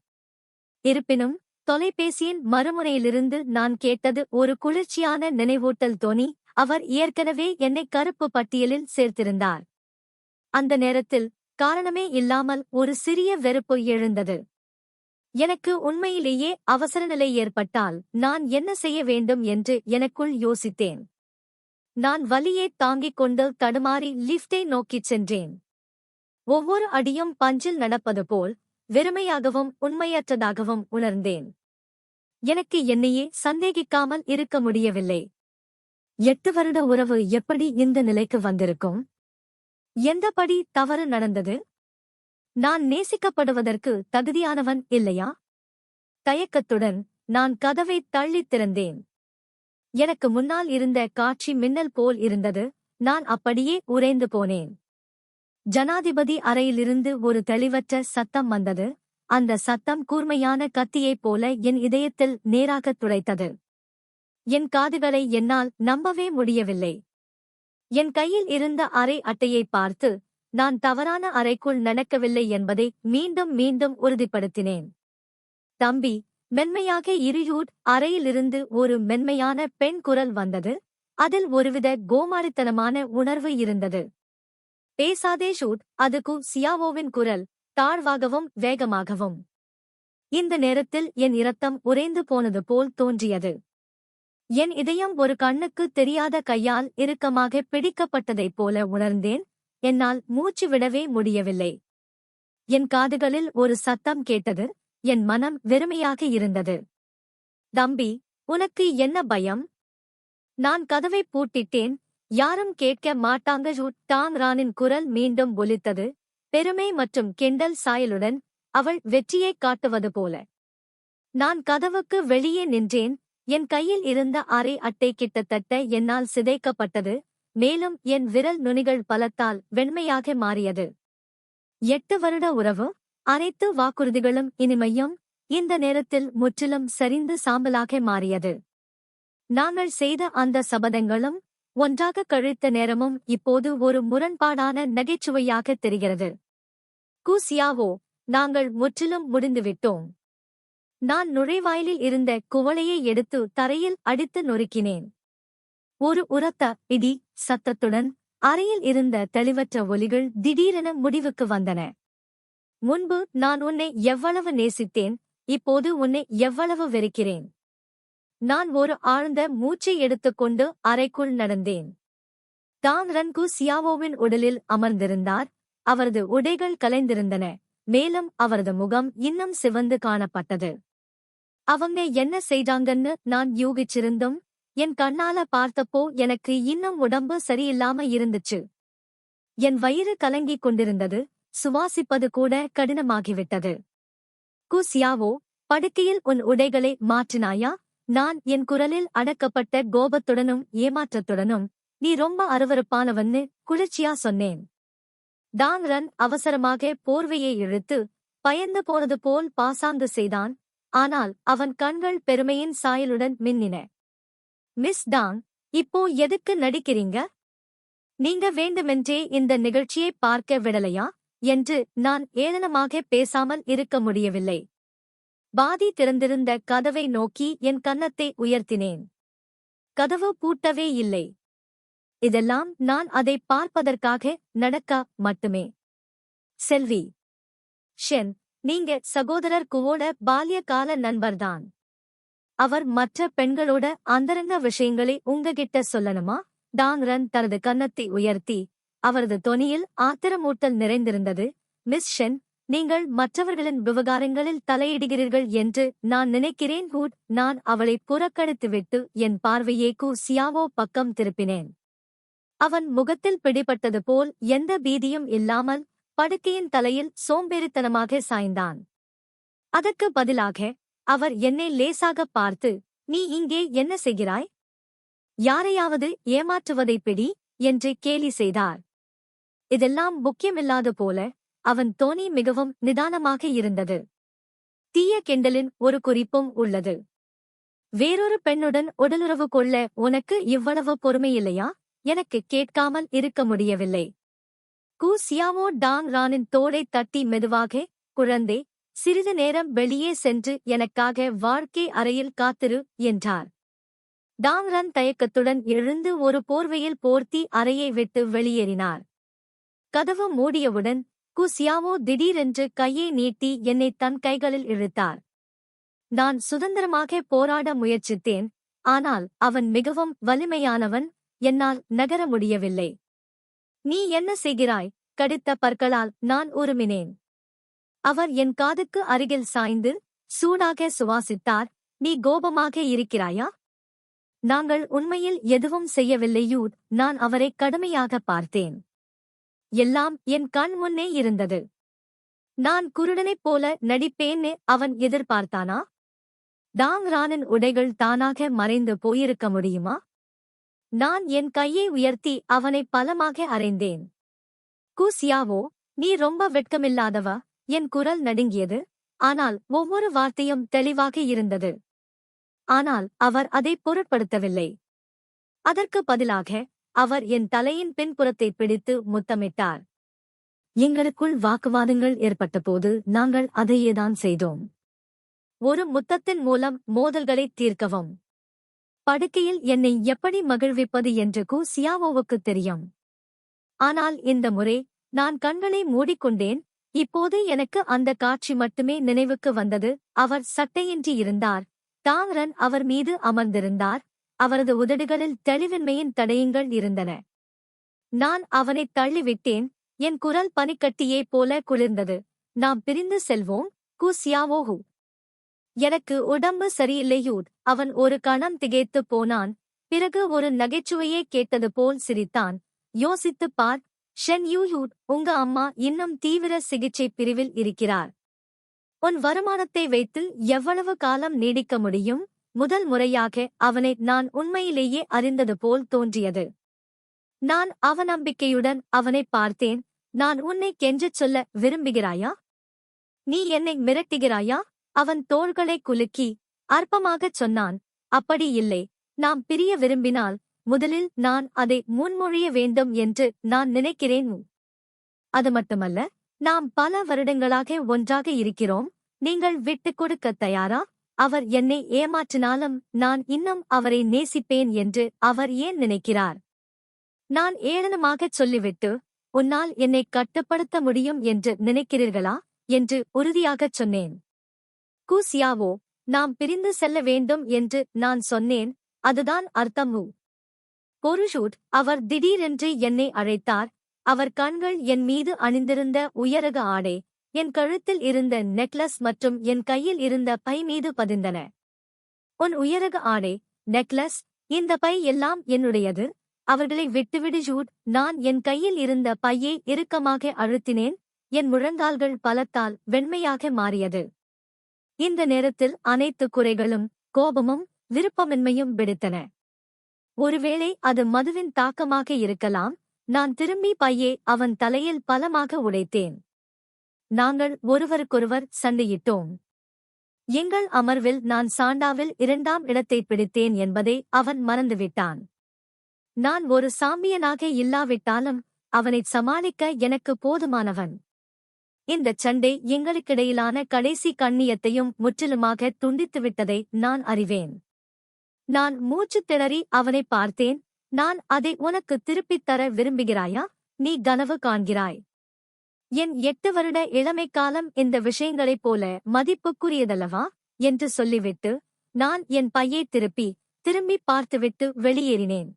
இருப்பினும் தொலைபேசியின் மறுமுனையிலிருந்து நான் கேட்டது ஒரு குளிர்ச்சியான நினைவூட்டல் தொனி. அவர் ஏற்கனவே என்னை கருப்பு பட்டியலில் சேர்த்திருந்தார். அந்த நேரத்தில் காரணமே இல்லாமல் ஒரு சிறிய வெறுப்பு எழுந்தது. எனக்கு உண்மையிலேயே அவசரநிலை ஏற்பட்டால் நான் என்ன செய்ய வேண்டும் என்று எனக்குள் யோசித்தேன். நான் வலியை தாங்கிக் கொண்டு தடுமாறி லிஃப்டை நோக்கிச் சென்றேன். ஒவ்வொரு அடியும் பஞ்சில் நடப்பது போல் வெறுமையாகவும் உண்மையற்றதாகவும் உணர்ந்தேன். எனக்கு என்னையே சந்தேகிக்காமல் இருக்க முடியவில்லை. 8 வருட உறவு எப்படி இந்த நிலைக்கு வந்திருக்கும்? எந்தபடி தவறு நடந்தது? நான் நேசிக்கப்படுவதற்கு தகுதியானவன் இல்லையா? தயக்கத்துடன் நான் கதவை தள்ளித் திறந்தேன். எனக்கு முன்னால் இருந்த காட்சி மின்னல் போல் இருந்தது. நான் அப்படியே உறைந்து போனேன். ஜனாதிபதி அறையிலிருந்து ஒரு தெளிவற்ற சத்தம் வந்தது. அந்த சத்தம் கூர்மையான கத்தியைப் போல என் இதயத்தில் நேராகத் துளைத்தது. என் காதுகளை என்னால் நம்பவே முடியவில்லை. என் கையில் இருந்த அறை அட்டையை பார்த்து நான் தவறான அறைக்குள் நடக்கவில்லை என்பதை மீண்டும் மீண்டும் உறுதிப்படுத்தினேன். தம்பி, மென்மையாக இருயூட். அறையிலிருந்து ஒரு மென்மையான பெண் குரல் வந்தது. அதில் ஒருவித கோமாளித்தனமான உணர்வு இருந்தது. பேசாதே ஷூட். அது கு சியாவோவின் குரல், தாழ்வாகவும் வேகமாகவும். இந்த நேரத்தில் என் இரத்தம் உறைந்து போனது போல் தோன்றியது. என் இதயம் ஒரு கண்ணுக்கு தெரியாத கையால் இறுக்கமாக பிடிக்கப்பட்டதைப் போல உணர்ந்தேன். என்னால் மூச்சு விடவே முடியவில்லை. என் காதுகளில் ஒரு சத்தம் கேட்டது. என் மனம் வெறுமையாக இருந்தது. தம்பி, உனக்கு என்ன பயம்? நான் கதவை பூட்டிட்டேன். யாரும் கேட்க மாட்டாங்க. டாங் ரானின் குரல் மீண்டும் ஒலித்தது, பெருமை மற்றும் கிண்டல் சாயலுடன், அவள் வெற்றியைக் காட்டுவது போல. நான் கதவுக்கு வெளியே நின்றேன். என் கையில் இருந்த அறை அட்டை கிட்டத்தட்ட என்னால் சிதைக்கப்பட்டது. மேலும் என் விரல் நுனிகள் பலத்தால் வெண்மையாக மாறியது. 8 வருட உறவு, அனைத்து வாக்குறுதிகளும் இனிமையும் இந்த நேரத்தில் முற்றிலும் சரிந்து சாம்பலாக மாறியது. நாங்கள் செய்த அந்த சபதங்களும் ஒன்றாக கழித்த நேரமும் இப்போது ஒரு முரண்பாடான நகைச்சுவையாக தெரிகிறது. கு சியாவோ, நாங்கள் முற்றிலும் முடிந்துவிட்டோம். நான் நுழைவாயிலில் இருந்த குவளையை எடுத்து தரையில் அடித்து நொறுக்கினேன். ஒரு உரத்த இடி சத்தத்துடன் அறையில் இருந்த தெளிவற்ற ஒலிகள் திடீரென முடிவுக்கு வந்தன. முன்பு நான் உன்னை எவ்வளவு நேசித்தேன், இப்போது உன்னை எவ்வளவு வெறுக்கிறேன். நான் ஒரு ஆழ்ந்த மூச்சை எடுத்துக்கொண்டு அறைக்குள் நடந்தேன். டாங் ரன் கு சியாவோவின் உடலில் அமர்ந்திருந்தார். அவரது உடைகள் கலைந்திருந்தன. மேலும் அவரது முகம் இன்னும் சிவந்து காணப்பட்டது. அவங்க என்ன செய்தாங்கன்னு நான் யூகிச்சிருந்தும் என் கண்ணால பார்த்தப்போ எனக்கு இன்னும் உடம்பு சரியில்லாம இருந்துச்சு. என் வயிறு கலங்கிக் கொண்டிருந்தது. சுவாசிப்பது கூட கடினமாகிவிட்டது. கு சியாவோ, படுக்கையில் உன் உடைகளை மாற்றினாயா? நான் என் குரலில் அடக்கப்பட்ட கோபத்துடனும் ஏமாற்றத்துடனும், நீ ரொம்ப அருவருப்பானவன்னு குளிர்ச்சியா சொன்னேன். டாங் ரன் அவசரமாக போர்வையை இழுத்து பயந்து போனது போல் பாசாங்கு செய்தான். ஆனால் அவன் கண்கள் பெருமையின் சாயலுடன் மின்னின. மிஸ் டாங், இப்போ எதுக்கு நடிக்கிறீங்க? நீங்க வேண்டுமென்றே இந்த நிகழ்ச்சியை பார்க்க விடலையா என்று நான் ஏளனமாக பேசாமல் இருக்க முடியவில்லை. பாதி திறந்திருந்த கதவை நோக்கி என் கன்னத்தை உயர்த்தினேன். கதவு பூட்டவே இல்லை. இதெல்லாம் நான் அதை பார்ப்பதற்காக நடக்க மட்டுமே. செல்வி, ஷென், நீங்க சகோதரர் குவோட பால்ய கால நண்பர்தான். அவர் மற்ற பெண்களோட அந்தரங்க விஷயங்களை உங்ககிட்ட சொல்லணுமா? டாங் ரன் தனது கன்னத்தை உயர்த்தி, அவரது தொனியில் ஆத்திரமூட்டல் நிறைந்திருந்தது. மிஸ் ஷென், நீங்கள் மற்றவர்களின் விவகாரங்களில் தலையிடுகிறீர்கள் என்று நான் நினைக்கிறேன். ஹூட். நான் அவளை புறக்கணித்துவிட்டு என் பார்வையை கு சியாவோ பக்கம் திருப்பினேன். அவன் முகத்தில் பிடிபட்டது போல் எந்த பீதியும் இல்லாமல் படுக்கையின் தலையில் சோம்பேறித்தனமாக சாய்ந்தான். அதற்கு பதிலாக அவர் என்னை லேசாகப் பார்த்து, நீ இங்கே என்ன செய்கிறாய்? யாரையாவது ஏமாற்றுவதை பிடி என்று கேலி செய்தார். இதெல்லாம் முக்கியமில்லாத போல அவன் தோனி மிகவும் நிதானமாக இருந்தது. தீய கிண்டலின் ஒரு குறிப்பும் உள்ளது. வேறொரு பெண்ணுடன் உடலுறவு கொள்ள உனக்கு இவ்வளவு பொறுமையில்லையா? எனக்கு கேட்காமல் இருக்க முடியவில்லை. கு சியாவோ டாங் ரானின் தோளை தட்டி மெதுவாக, குழந்தை, சிறிது நேரம் வெளியே சென்று எனக்காக வாழ்க்கை அறையில் காத்திரு என்றார். டாங் ரன் தயக்கத்துடன் எழுந்து ஒரு போர்வையில் போர்த்தி அறையை விட்டு வெளியேறினார். கதவு மூடியவுடன் கு சியாவோ திடீரென்று கையை நீட்டி என்னை தன் கைகளில் இழுத்தார். நான் சுதந்திரமாக போராட முயற்சித்தேன். ஆனால் அவன் மிகவும் வலிமையானவன். என்னால் நகர முடியவில்லை. நீ என்ன செய்கிறாய்? கடித்த பற்களால் நான் உருமினேன். அவர் என் காதுக்கு அருகில் சாய்ந்து சூடாக சுவாசித்தார். நீ கோபமாக இருக்கிறாயா? நாங்கள் உண்மையில் எதுவும் செய்யவில்லை யூத். நான் அவரை கடுமையாக பார்த்தேன். எல்லாம் என் கண் முன்னே இருந்தது. நான் குருடனைப் போல நடிப்பேன்னு அவன் எதிர்பார்த்தானா? டாங் ரானின் உடைகள் தானாக மறைந்து போயிருக்க முடியுமா? நான் என் கையை உயர்த்தி அவனை பலமாக அறைந்தேன். கூசியாவோ, நீ ரொம்ப வெட்கமில்லாதவ. என் குரல் நடுங்கியது. ஆனால் ஒவ்வொரு வார்த்தையும் தெளிவாக இருந்தது. ஆனால் அவர் அதை பொருட்படுத்தவில்லை. அதற்கு பதிலாக அவர் என் தலையின் பின்புறத்தை பிடித்து முத்தமிட்டார். எங்களுக்குள் வாக்குவாதங்கள் ஏற்பட்டபோது நாங்கள் அதையேதான் செய்தோம். ஒரு முத்தத்தின் மூலம் மோதல்களை தீர்க்கவும். படுக்கையில் என்னை எப்படி மகிழ்விப்பது என்று கு சியாவோவுக்கு தெரியும். ஆனால் இந்த முறை நான் கண்களை மூடிக்கொண்டேன். இப்போது எனக்கு அந்த காட்சி மட்டுமே நினைவுக்கு வந்தது. அவர் சட்டையின்றி இருந்தார். டாங் ரன் அவர் மீது அமர்ந்திருந்தார். அவரது உதடுகளில் தெளிவின்மையின் தடயங்கள் இருந்தன. நான் அவனைத் தள்ளிவிட்டேன். என் குரல் பனிக்கட்டியே போல குளிர்ந்தது. நாம் பிரிந்து செல்வோம், கு சியாவோஹு. எனக்கு உடம்பு சரியில்லையூட். அவன் ஒரு கணம் திகைத்துப் போனான். பிறகு ஒரு நகைச்சுவையே கேட்டது போல் சிரித்தான். யோசித்துப் பார் ஷென் யூயூட், உங்க அம்மா இன்னும் தீவிர சிகிச்சை பிரிவில் இருக்கிறார். உன் வருமானத்தை வைத்து எவ்வளவு காலம் நீடிக்க முடியும்? முதல் முறையாக அவனை நான் உண்மையிலேயே அறிந்தது போல் தோன்றியது. நான் அவநம்பிக்கையுடன் அவனைப் பார்த்தேன். நான் உன்னை கெஞ்சச் சொல்ல விரும்புகிறாயா? நீ என்னை மிரட்டுகிறாயா? அவன் தோள்களை குலுக்கி அற்பமாகச் சொன்னான். அப்படி இல்லை. நாம் பிரிய விரும்பினால் முதலில் நான் அதை முன்மொழிய வேண்டும் என்று நான் நினைக்கிறேன். அது மட்டுமல்ல, நாம் பல வருடங்களாக ஒன்றாக இருக்கிறோம். நீங்கள் விட்டுக் கொடுக்க தயாரா? அவர் என்னை ஏமாற்றினாலும் நான் இன்னும் அவரை நேசிப்பேன் என்று அவர் ஏன் நினைக்கிறார்? நான் ஏளனமாகச் சொல்லிவிட்டு, உன்னால் என்னை கட்டுப்படுத்த முடியும் என்று நினைக்கிறீர்களா என்று உறுதியாகச் சொன்னேன். கு சியாவோ, நாம் பிரிந்து செல்ல வேண்டும் என்று நான் சொன்னேன். அதுதான் அர்த்தம். பொருஷூட், அவர் திடீரென்று என்னை அழைத்தார். அவர் கண்கள் என் மீது அணிந்திருந்த உயரக ஆடை, என் கழுத்தில் இருந்த நெக்லஸ் மற்றும் என் கையில் இருந்த பை மீது பதிந்தன. உன் உயரக ஆடை, நெக்லஸ், இந்த பை எல்லாம் என்னுடையது. அவர்களை விட்டுவிடு ஜூட். நான் என் கையில் இருந்த பையை இறுக்கமாக அழுத்தினேன். என் முழங்கால்கள் பலத்தால் வெண்மையாக மாறியது. இந்த நேரத்தில் அனைத்து குறைகளும், கோபமும், விருப்பமின்மையும் வெடித்தன. ஒருவேளை அது மதுவின் தாக்கமாக இருக்கலாம். நான் திரும்பி பையை அவன் தலையில் பலமாக உடைத்தேன். நாங்கள் ஒருவருக்கொருவர் சண்டையிட்டோம். எங்கள் அமர்வில் நான் சாண்டாவில் 2ஆம் இடத்தை பிடித்தேன் என்பதை அவன் மறந்துவிட்டான். நான் ஒரு சாம்பியனாக இல்லாவிட்டாலும் அவனைச் சமாளிக்க எனக்கு போதுமானவன். இந்தச் சண்டை எங்களுக்கிடையிலான கடைசி கண்ணியத்தையும் முற்றிலுமாக துண்டித்துவிட்டதை நான் அறிவேன். நான் மூச்சுத் திணறி அவனைப் பார்த்தேன். நான் அதை உனக்கு திருப்பித் தர விரும்புகிறாயா? நீ கனவு காண்கிறாய். என் 8 வருட இளமைக்காலம் இந்த விஷயங்களைப் போல மதிப்புக்குரியதல்லவா என்று சொல்லிவிட்டு, நான் என் பையை திரும்பி பார்த்துவிட்டு வெளியேறினேன்.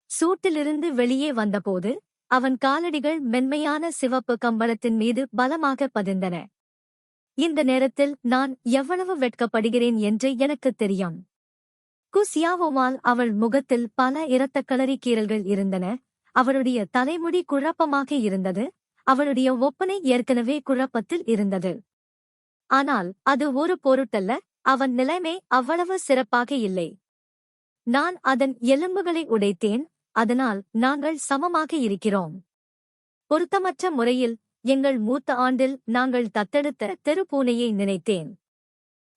சூட்டிலிருந்து வெளியே வந்தபோது அவன் காலடிகள் மென்மையான சிவப்பு கம்பளத்தின் மீது பலமாக பதிந்தன. இந்த நேரத்தில் நான் எவ்வளவு வெட்கப்படுகிறேன் என்று எனக்குத் தெரியும். கு சியாவோவால் அவள் முகத்தில் பல இரத்தக்களரி கீறல்கள் இருந்தன. அவளுடைய தலைமுடி குழப்பமாக இருந்தது. அவளுடைய ஒப்பனை ஏற்கனவே குழப்பத்தில் இருந்தது. ஆனால் அது ஒரு பொருட்டல்ல. அவன் நிலைமை அவ்வளவு சிறப்பாக இல்லை. நான் அதன் எலும்புகளை உடைத்தேன். அதனால் நாங்கள் சமமாக இருக்கிறோம். பொருத்தமற்ற முறையில் எங்கள் மூத்த ஆண்டில் நாங்கள் தத்தெடுத்த தெருப்பூனையை நினைத்தேன்.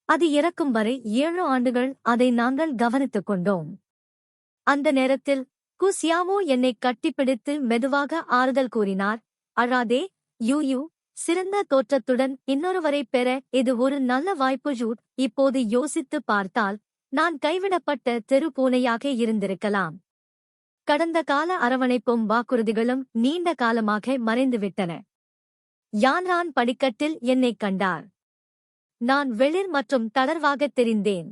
அது இறக்கும் வரை 7 ஆண்டுகள் அதை நாங்கள் கவனித்துக் கொண்டோம். அந்த நேரத்தில் கு சியாவோ என்னை கட்டிப்பிடித்து மெதுவாக ஆறுதல் கூறினார். அழாதே யூ. சிறந்த தோற்றத்துடன் இன்னொருவரை பெற இது ஒரு நல்ல வாய்ப்பு ஜூட். இப்போது யோசித்துப் பார்த்தால் நான் கைவிடப்பட்ட தெரு பூனையாக இருந்திருக்கலாம். கடந்த கால அரவணைப்பும் வாக்குறுதிகளும் நீண்ட காலமாக மறைந்துவிட்டன. யான்ரான் படிக்கட்டில் என்னைக் கண்டார். நான் வெளிர் மற்றும் தளர்வாகத் தெரிந்தேன்.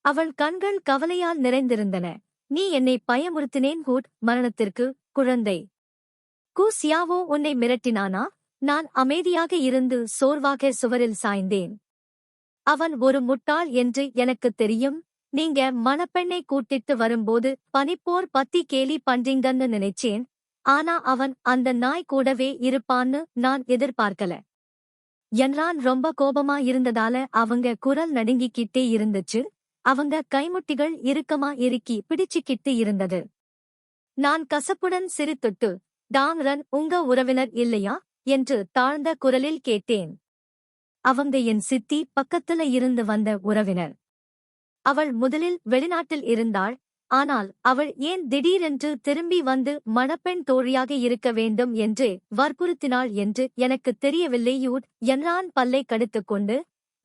அவள் கண்கள் கவலையால் நிறைந்திருந்தன. நீ என்னை பயமுறுத்தினேன் ஹூட் மரணத்திற்கு குழந்தை. கு சியாவோ உன்னை மிரட்டினானா? நான் அமைதியாக இருந்து சோர்வாக சுவரில் சாய்ந்தேன். அவன் ஒரு முட்டாள் என்று எனக்குத் தெரியும். நீங்க மணப்பெண்ணை கூட்டிட்டு வரும்போது பனிப்போர் பத்தி கேலி பண்றீங்கன்னு நினைச்சேன். ஆனா அவன் அந்த நாய் கூடவே இருப்பான்னு நான் எதிர்பார்க்கல. என்ரான் ரொம்ப கோபமா இருந்ததால அவங்க குரல் நடுங்கிக்கிட்டே இருந்துச்சு. அவங்க கைமுட்டிகள் இறுக்கமா இறுக்கி பிடிச்சுக்கிட்டு இருந்தது. நான் கசப்புடன் சிரித்துட்டு, டாங் ரன் உங்க உறவினர் இல்லையா என்று தாழ்ந்த குரலில் கேட்டேன். அவங்க என் சித்தி பக்கத்துல இருந்து வந்த உறவினர். அவள் முதலில் வெளிநாட்டில் இருந்தாள். ஆனால் அவள் ஏன் திடீரென்று திரும்பி வந்து மணப்பெண் தோழியாக இருக்க வேண்டும் என்று வற்புறுத்தினாள் என்று எனக்குத் தெரியவில்லை. யூட் என்ரான் பல்லை கடித்துக்கொண்டு,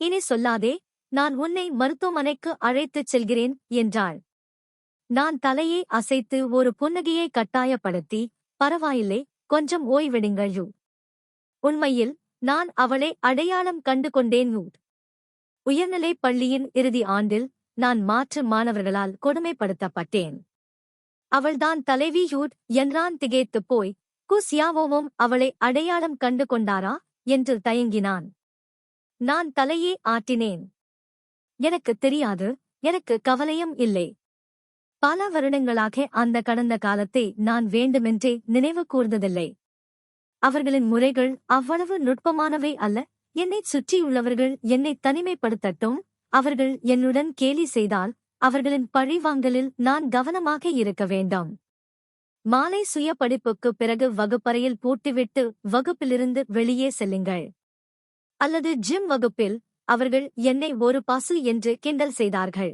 இனி சொல்லாதே, நான் உன்னை மருத்துவமனைக்கு அழைத்துச் செல்கிறேன் என்றாள். நான் தலையை அசைத்து ஒரு புன்னகையை கட்டாயப்படுத்தி, பரவாயில்லை, கொஞ்சம் ஓய்வெடுங்கள் யூ. உண்மையில் நான் அவளை அடையாளம் கண்டு கொண்டேன் யூட். உயர்நிலைப் பள்ளியின் இறுதி ஆண்டில் நான் மாற்று மாணவர்களால் கொடுமைப்படுத்தப்பட்டேன். அவள்தான் தலைவி யூட். என்ரான் திகைத்துப் போய், கு சியாவோவும் அவளை அடையாளம் கண்டு கொண்டாரா என்று தயங்கினான். நான் தலையே ஆட்டினேன். எனக்குத் தெரியாது, எனக்கு கவலையும் இல்லை. பல வருடங்களாக அந்த கடந்த காலத்தை நான் வேண்டுமென்றே நினைவு கூர்ந்ததில்லை. அவர்களின் முறைகள் அவ்வளவு நுட்பமானவை அல்ல. என்னைச் சுற்றியுள்ளவர்கள் என்னை தனிமைப்படுத்தட்டும். அவர்கள் என்னுடன் கேலி செய்தால் அவர்களின் பழிவாங்கலில் நான் கவனமாக இருக்க வேண்டாம். மாலை சுய படிப்புக்குப் பிறகு வகுப்பறையில் பூட்டிவிட்டு வகுப்பிலிருந்து வெளியே செல்லுங்கள். அல்லது ஜிம் வகுப்பில் அவர்கள் என்னை ஒரு பசு என்று கிண்டல் செய்தார்கள்.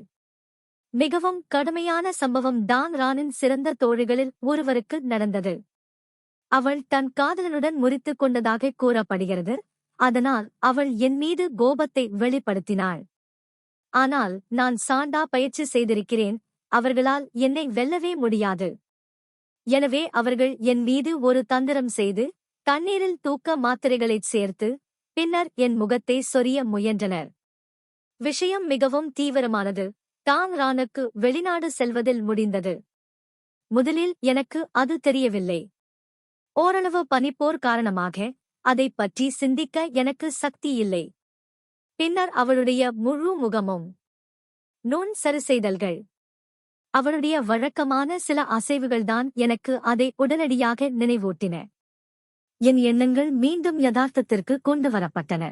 மிகவும் கடுமையான சம்பவம் டாங் ரானின் சிறந்த தோழிகளில் ஒருவருக்கு நடந்தது. அவள் தன் காதலனுடன் முறித்துக் கொண்டதாக கூறப்படுகிறது. அதனால் அவள் என் மீது கோபத்தை வெளிப்படுத்தினாள். ஆனால் நான் சாண்டா பயிற்சி செய்திருக்கிறேன். அவர்களால் என்னை வெல்லவே முடியாது. எனவே அவர்கள் என் மீது ஒரு தந்திரம் செய்து தண்ணீரில் தூக்க மாத்திரைகளைச் சேர்த்து பின்னர் என் முகத்தை சொரிய முயன்றனர். விஷயம் மிகவும் தீவிரமானது. டாங் ரானுக்கு வெளிநாடு செல்வதில் முடிந்தது. முதலில் எனக்கு அது தெரியவில்லை. ஓரளவு பனிப்போர் காரணமாக அதைப் பற்றி சிந்திக்க எனக்கு சக்தி இல்லை. பின்னர் அவளுடைய முழு முகமும் நுண் சரிசெய்தல்கள். அவளுடைய வழக்கமான சில அசைவுகள்தான் எனக்கு அதை உடனடியாக நினைவூட்டின. என் எண்ணங்கள் மீண்டும் யதார்த்தத்திற்கு கொண்டு வரப்பட்டன.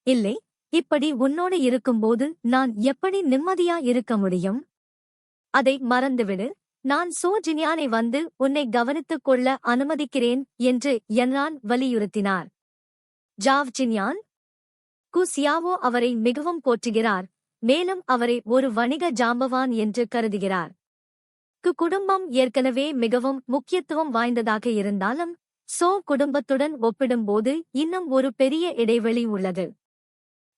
இல்லை, இப்படி உன்னோடு இருக்கும்போது நான் எப்படி நிம்மதியா இருக்க முடியும்? அதை மறந்துவிடு. நான் சோ ஜின்யானை வந்து உன்னை கவனித்துக் கொள்ள அனுமதிக்கிறேன் என்று என்ரான் வலியுறுத்தினார். ஜாவ் ஜின்யான்? கு சியாவோ அவரை மிகவும் போற்றுகிறார். மேலும் அவரை ஒரு வணிக ஜாம்பவான் என்று கருதுகிறார். குடும்பம் ஏற்கனவே மிகவும் முக்கியத்துவம் வாய்ந்ததாக இருந்தாலும் சோ குடும்பத்துடன் ஒப்பிடும்போது இன்னும் ஒரு பெரிய இடைவெளி உள்ளது.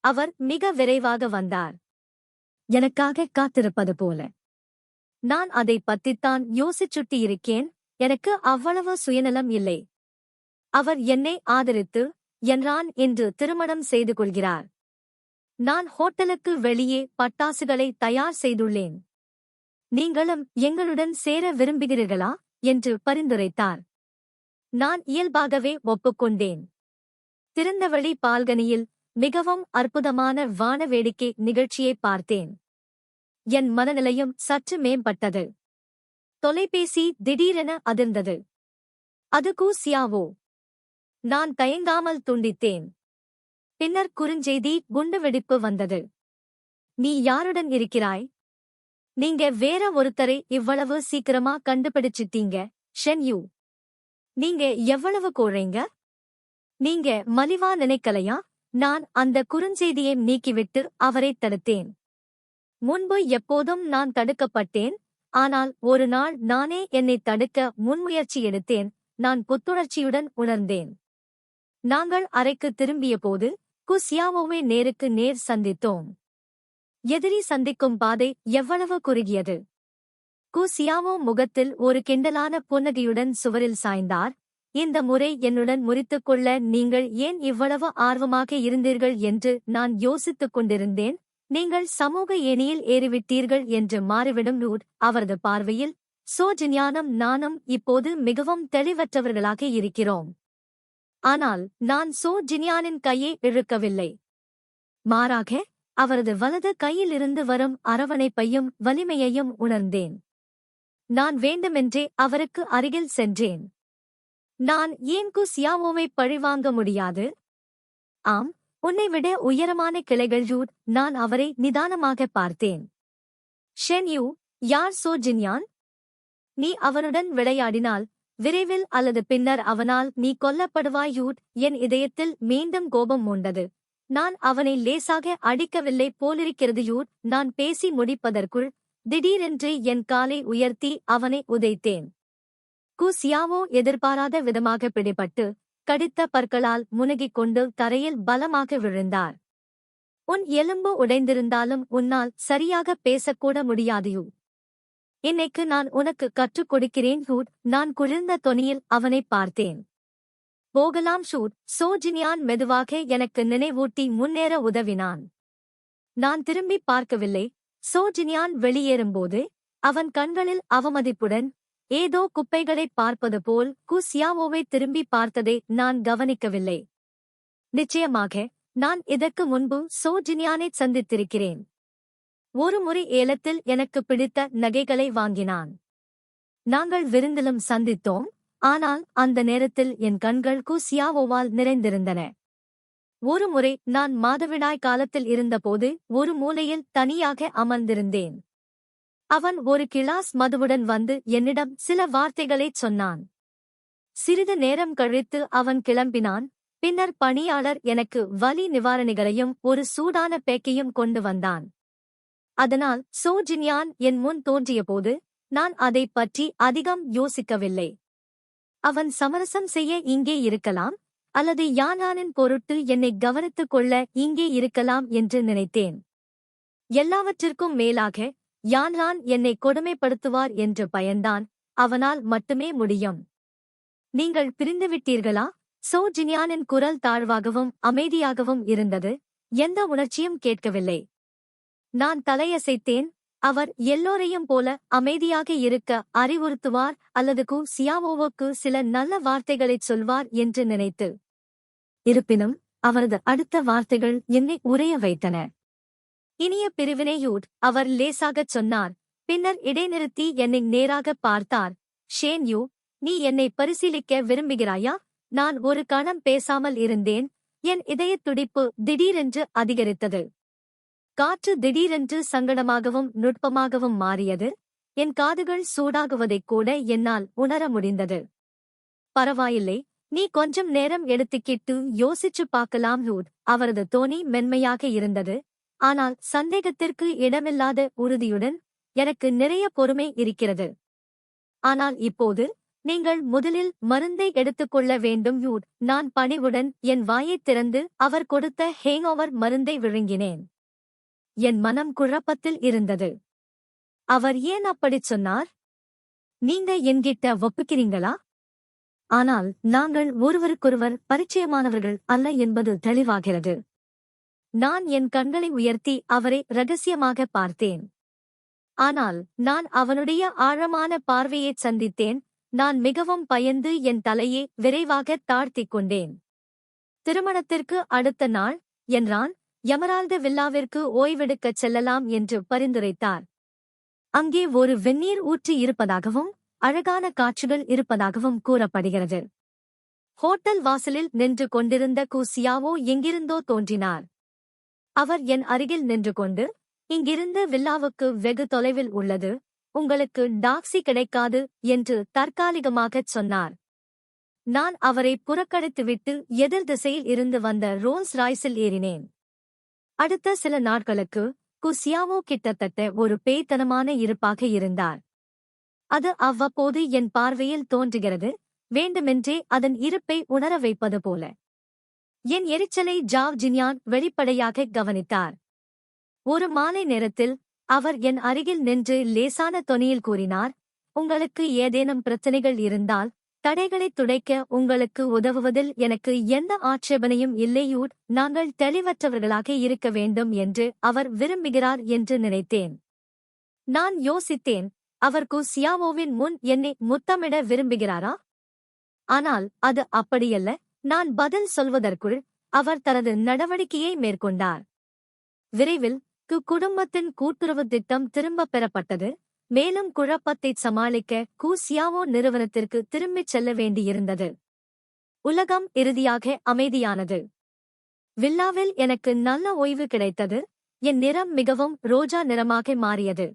அவர் மிக விரைவாக வந்தார். எனக்காக காத்திருப்பது போல. நான் அதை பத்தித்தான் யோசிச்சுட்டு இருக்கேன். எனக்கு அவ்வளவு சுயநலம் இல்லை. அவர் என்னை ஆதரித்து என்ரான் என்று திருமணம் செய்து கொள்கிறார். நான் ஹோட்டலுக்கு வெளியே பட்டாசுகளை தயார் செய்துள்ளேன். நீங்களும் எங்களுடன் சேர விரும்புகிறீர்களா என்று பரிந்துரைத்தார். நான் இயல்பாகவே ஒப்புக்கொண்டேன். திறந்தவெளி பால்கனியில் மிகவும் அற்புதமான வானவேடிக்கை நிகழ்ச்சியை பார்த்தேன். என் மனநிலையும் சற்று மேம்பட்டது. தொலைபேசி திடீரென அதிர்ந்தது. அது கு சியாவோ. நான் தயங்காமல் துண்டித்தேன். பின்னர் குறுஞ்செய்தி குண்டுவெடிப்பு வந்தது. நீ யாருடன் இருக்கிறாய்? நீங்க வேற ஒருத்தரை இவ்வளவு சீக்கிரமா கண்டுபிடிச்சிட்டீங்க ஷென் யூ. நீங்க எவ்வளவு கோழைங்க? நீங்க மலிவா நினைக்கலையா? நான் அந்த குறுஞ்செய்தியை நீக்கிவிட்டு அவரைத் தடுத்தேன். முன்பு எப்போதும் நான் தடுக்கப்பட்டேன். ஆனால் ஒரு நாள் நானே என்னை தடுக்க முன்முயற்சி எடுத்தேன். நான் புத்துணர்ச்சியுடன் உணர்ந்தேன். நாங்கள் அறைக்கு திரும்பியபோது கு சியாவோவை நேருக்கு நேர் சந்தித்தோம். எதிரி சந்திக்கும் பாதை எவ்வளவு குறுகியது! கு சியாவோ முகத்தில் ஒரு கிண்டலான புன்னகையுடன் சுவரில் சாய்ந்தார். இந்த முறை என்னுடன் முறித்துக்கொள்ள நீங்கள் ஏன் இவ்வளவு ஆர்வமாக இருந்தீர்கள் என்று நான் யோசித்துக் கொண்டிருந்தேன். நீங்கள் சமூக ஏணியில் ஏறிவிட்டீர்கள் என்று மாறிவிடும் ரூட். அவரது பார்வையில் சோ ஜின்யானும் நானும் இப்போது மிகவும் தெளிவற்றவர்களாக இருக்கிறோம். ஆனால் நான் சோ ஜின்யானின் கையை இழுக்கவில்லை. மாறாக அவரது வலது கையிலிருந்து வரும் அரவணைப்பையும் வலிமையையும் உணர்ந்தேன். நான் வேண்டுமென்றே அவருக்கு அருகில் சென்றேன். நான் ஏன் கு சியாவோவை பழிவாங்க முடியாது? ஆம், உன்னைவிட உயரமான கிளைகள் ரூட். நான் அவரை நிதானமாக பார்த்தேன். ஷென் யூ, யார் சோ ஜின்யான்? நீ அவனுடன் விளையாடினால் விரைவில் அல்லது பின்னர் அவனால் நீ கொல்லப்படுவாய் யூட். என் இதயத்தில் மீண்டும் கோபம் மூண்டது. நான் அவனை லேசாக அடிக்கவில்லை போலிருக்கிறது யூட். நான் பேசி முடிப்பதற்குள் திடீரென்று என் காலை உயர்த்தி அவனை உதைத்தேன். கு சியாவோ எதிர்பாராத விதமாக பிடிபட்டு கடித்த பற்களால் முனகிக் கொண்டு தரையில் பலமாக விழுந்தார். உன் எலும்பு உடைந்திருந்தாலும் உன்னால் சரியாக பேசக்கூட முடியாது யூ. இன்னைக்கு நான் உனக்கு கற்றுக் கொடுக்கிறேன் ஷூட். நான் குளிர்ந்த தொனியில் அவனை பார்த்தேன். போகலாம் ஷூட். சோ ஜின்யான் மெதுவாக எனக்கு நினைவூட்டி முன்னேற உதவினான். நான் திரும்பி பார்க்கவில்லை. சோ ஜின்யான் வெளியேறும்போது அவன் கண்களில் அவமதிப்புடன் ஏதோ குப்பைகளைப் பார்ப்பது போல் கு சியாவோவை திரும்பி பார்த்ததை நான் கவனிக்கவில்லை. நிச்சயமாக நான் இதற்கு முன்பு சோ ஜின்யானை சந்தித்திருக்கிறேன். ஒரு முறை ஏலத்தில் எனக்கு பிடித்த நகைகளை வாங்கினான். நாங்கள் விருந்திலும் சந்தித்தோம். ஆனால் அந்த நேரத்தில் என் கண்கள் கு சியாவோவால் நிறைந்திருந்தன. ஒரு முறை நான் மாதவிடாய் காலத்தில் இருந்தபோது ஒரு மூலையில் தனியாக அமர்ந்திருந்தேன். அவன் ஒரு கிளாஸ் மதுவுடன் வந்து என்னிடம் சில வார்த்தைகளைச் சொன்னான். சிறிது நேரம் கழித்து அவன் கிளம்பினான். பின்னர் பணியாளர் எனக்கு வலி நிவாரணிகளையும் ஒரு சூடான பேக்கையும் கொண்டு வந்தான். அதனால் சோ ஜின்யான் என் முன் தோன்றியபோது நான் அதைப் பற்றி அதிகம் யோசிக்கவில்லை. அவன் சமரசம் செய்ய இங்கே இருக்கலாம் அல்லது யான்யானின் பொருட்டு என்னை கவனித்துக் கொள்ள இங்கே இருக்கலாம் என்று நினைத்தேன். எல்லாவற்றிற்கும் மேலாக யான்யான் என்னை கொடுமைப்படுத்துவார் என்று பயந்தான். அவனால் மட்டுமே முடியும். நீங்கள் பிரிந்துவிட்டீர்களா? சோ ஜின்யானின் குரல் தாழ்வாகவும் அமைதியாகவும் இருந்தது. எந்த உணர்ச்சியும் கேட்கவில்லை. நான் தலையசைத்தேன். அவர் எல்லோரையும் போல அமைதியாக இருக்க அறிவுறுத்துவார் அல்லது கு சியாவோவுக்கு சில நல்ல வார்த்தைகளைச் சொல்வார் என்று நினைத்து. இருப்பினும் அவரது அடுத்த வார்த்தைகள் என்னை உறைய வைத்தன. இனிய பிரிவினையூட், அவர் லேசாகச் சொன்னார். பின்னர் இடைநிறுத்தி என்னை நேராகப் பார்த்தார். ஷேன் யூ, நீ என்னை பரிசீலிக்க விரும்புகிறாயா? நான் ஒரு கணம் பேசாமல் இருந்தேன். என் இதயத் துடிப்பு திடீரென்று அதிகரித்தது. காற்று திடீரென்று சங்கடமாகவும் நுட்பமாகவும் மாறியது. என் காதுகள் சூடாகுவதைக் கூட என்னால் உணர முடிந்தது. பரவாயில்லை, நீ கொஞ்சம் நேரம் எடுத்துக்கிட்டு யோசிச்சு பார்க்கலாம் ரூட். அவரது தோணி மென்மையாக இருந்தது. ஆனால் சந்தேகத்திற்கு இடமில்லாத உறுதியுடன், எனக்கு நிறைய பொறுமை இருக்கிறது. ஆனால் இப்போது நீங்கள் முதலில் மருந்தை எடுத்துக்கொள்ள வேண்டும் யூட். நான் பணிவுடன் என் வாயைத் திறந்து அவர் கொடுத்த ஹேங்ஓவர் மருந்தை விழுங்கினேன். என் மனம் குழப்பத்தில் இருந்தது. அவர் ஏன் அப்படிச் சொன்னார்? நீங்க என்கிட்ட ஒப்புக்கிறீங்களா? ஆனால் நாங்கள் ஒருவருக்கொருவர் பரிச்சயமானவர்கள் அல்ல என்பது தெளிவாகிறது. நான் என் கண்களை உயர்த்தி அவரை இரகசியமாக பார்த்தேன். ஆனால் நான் அவனுடைய ஆழமான பார்வையைச் சந்தித்தேன். நான் மிகவும் பயந்து என் தலையை விரைவாக தாழ்த்திக் கொண்டேன். திருமணத்திற்கு அடுத்த நாள் என்றான். எமரால்டு வில்லாவிற்கு ஓய்வெடுக்கச் செல்லலாம் என்று பரிந்துரைத்தார். அங்கே ஒரு வெந்நீர் ஊற்று இருப்பதாகவும் அழகான காட்சிகள் இருப்பதாகவும் கூறப்படுகிறது. ஹோட்டல் வாசலில் நின்று கொண்டிருந்த கு சியாவோ எங்கிருந்தோ தோன்றினார். அவர் என் அருகில் நின்று கொண்டு, இங்கிருந்து வில்லாவுக்கு வெகு தொலைவில் உள்ளது, உங்களுக்கு டாக்ஸி கிடைக்காது என்று தற்காலிகமாகச் சொன்னார். நான் அவரை புறக்கணித்துவிட்டு எதிர் திசையில் இருந்து வந்த ரோல்ஸ் ராய்ஸில் ஏறினேன். அடுத்த சில நாட்களுக்கு கு சியாவோ கிட்டத்தட்ட ஒரு பேய்த்தனமான இருப்பாக இருந்தார். அது அவ்வப்போது என் பார்வையில் தோன்றுகிறது, வேண்டுமென்றே அதன் இருப்பை உணர வைப்பது போல. என் எரிச்சலை ஜாவ் ஜின்யான் வெளிப்படையாக கவனித்தார். ஒரு மாலை நேரத்தில் அவர் என் அருகில் நின்று லேசான தொனியில் கூறினார், உங்களுக்கு ஏதேனும் பிரச்சனைகள் இருந்தால் தடைகளைத் துடைக்க உங்களுக்கு உதவுவதில் எனக்கு எந்த ஆட்சேபனையும் இல்லையூட். நாங்கள் தெளிவற்றவர்களாக இருக்க வேண்டும் என்று அவர் விரும்புகிறார் என்று நினைத்தேன். நான் யோசித்தேன், அவர் கு சியாவோவின் முன் என்னை முத்தமிட விரும்புகிறாரா? ஆனால் அது அப்படியல்ல. நான் பதில் சொல்வதற்குள் அவர் தனது நடவடிக்கையை மேற்கொண்டார். விரைவில் குடும்பத்தின் கூட்டுறவு திட்டம் திரும்பப் பெறப்பட்டது. மேலும் குழப்பத்தைச் சமாளிக்க கு சியாவோ நிறுவனத்திற்கு திரும்பிச் செல்ல வேண்டியிருந்தது. உலகம் இறுதியாக அமைதியானது. வில்லாவில் எனக்கு நல்ல ஓய்வு கிடைத்தது. என் நிறம் மிகவும் ரோஜா நிறமாக மாறியது.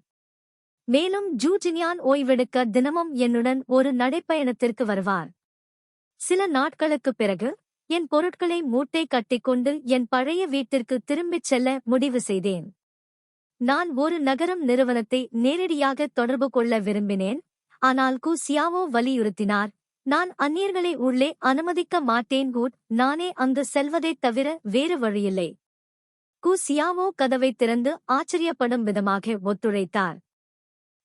மேலும் ஜூஜினியான் ஓய்வெடுக்க தினமும் என்னுடன் ஒரு நடைப்பயணத்திற்கு வருவார். சில நாட்களுக்குப் பிறகு என் பொருட்களை மூட்டை கட்டிக்கொண்டு என் பழைய வீட்டிற்கு திரும்பிச் செல்ல முடிவு செய்தேன். நான் ஒரு நகரம் நிறுவனத்தை நேரடியாக தொடர்பு கொள்ள விரும்பினேன். ஆனால் கு சியாவோ வலியுறுத்தினார், நான் அந்நியர்களை உள்ளே அனுமதிக்க மாட்டேன். நானே அங்கு செல்வதைத் தவிர வேறு வழியில்லை. கு சியாவோ கதவைத் திறந்து ஆச்சரியப்படும் விதமாக ஒத்துழைத்தார்.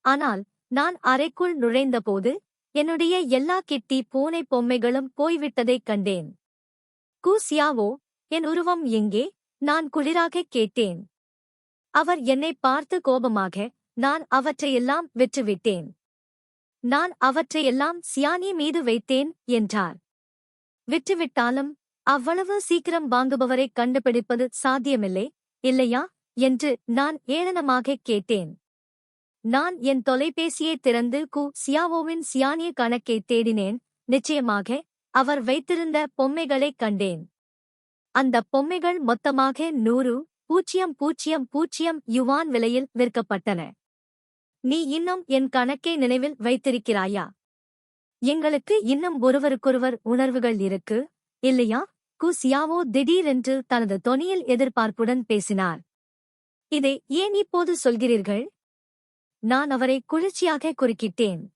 ஆனால் நான் அறைக்குள் நுழைந்தபோது என்னுடைய எல்லா கிட்டி பூனை பொம்மைகளும் போய்விட்டதைக் கண்டேன். கு சியாவோ, என் உருவம் எங்கே? நான் குளிராகக் கேட்டேன். அவர் என்னை பார்த்து கோபமாக, நான் அவற்றையெல்லாம் விற்றுவிட்டேன். நான் அவற்றையெல்லாம் சியானி மீது வைத்தேன் என்றார். விற்றுவிட்டாலும் அவ்வளவு சீக்கிரம் வாங்குபவரைக் கண்டுபிடிப்பது சாத்தியமில்லை, இல்லையா என்று நான் ஏளனமாகக் கேட்டேன். நான் என் தொலைபேசியைத் திறந்து கு சியாவோவின் சியானிய கணக்கைத் தேடினேன். நிச்சயமாக அவர் வைத்திருந்த பொம்மைகளைக் கண்டேன். அந்த பொம்மைகள் மொத்தமாக 100,000 யுவான் விலையில் விற்கப்பட்டன. நீ இன்னும் என் கணக்கை நினைவில் வைத்திருக்கிறாயா? எங்களுக்கு இன்னும் ஒருவருக்கொருவர் உணர்வுகள் இருக்கு, இல்லையா? கு சியாவோ திடீரென்று தனது தொனியில் எதிர்பார்ப்புடன் பேசினார். இதை ஏன் இப்போது சொல்கிறீர்கள்? நான் அவரை குளிர்ச்சியாக குறுக்கிட்டேன்.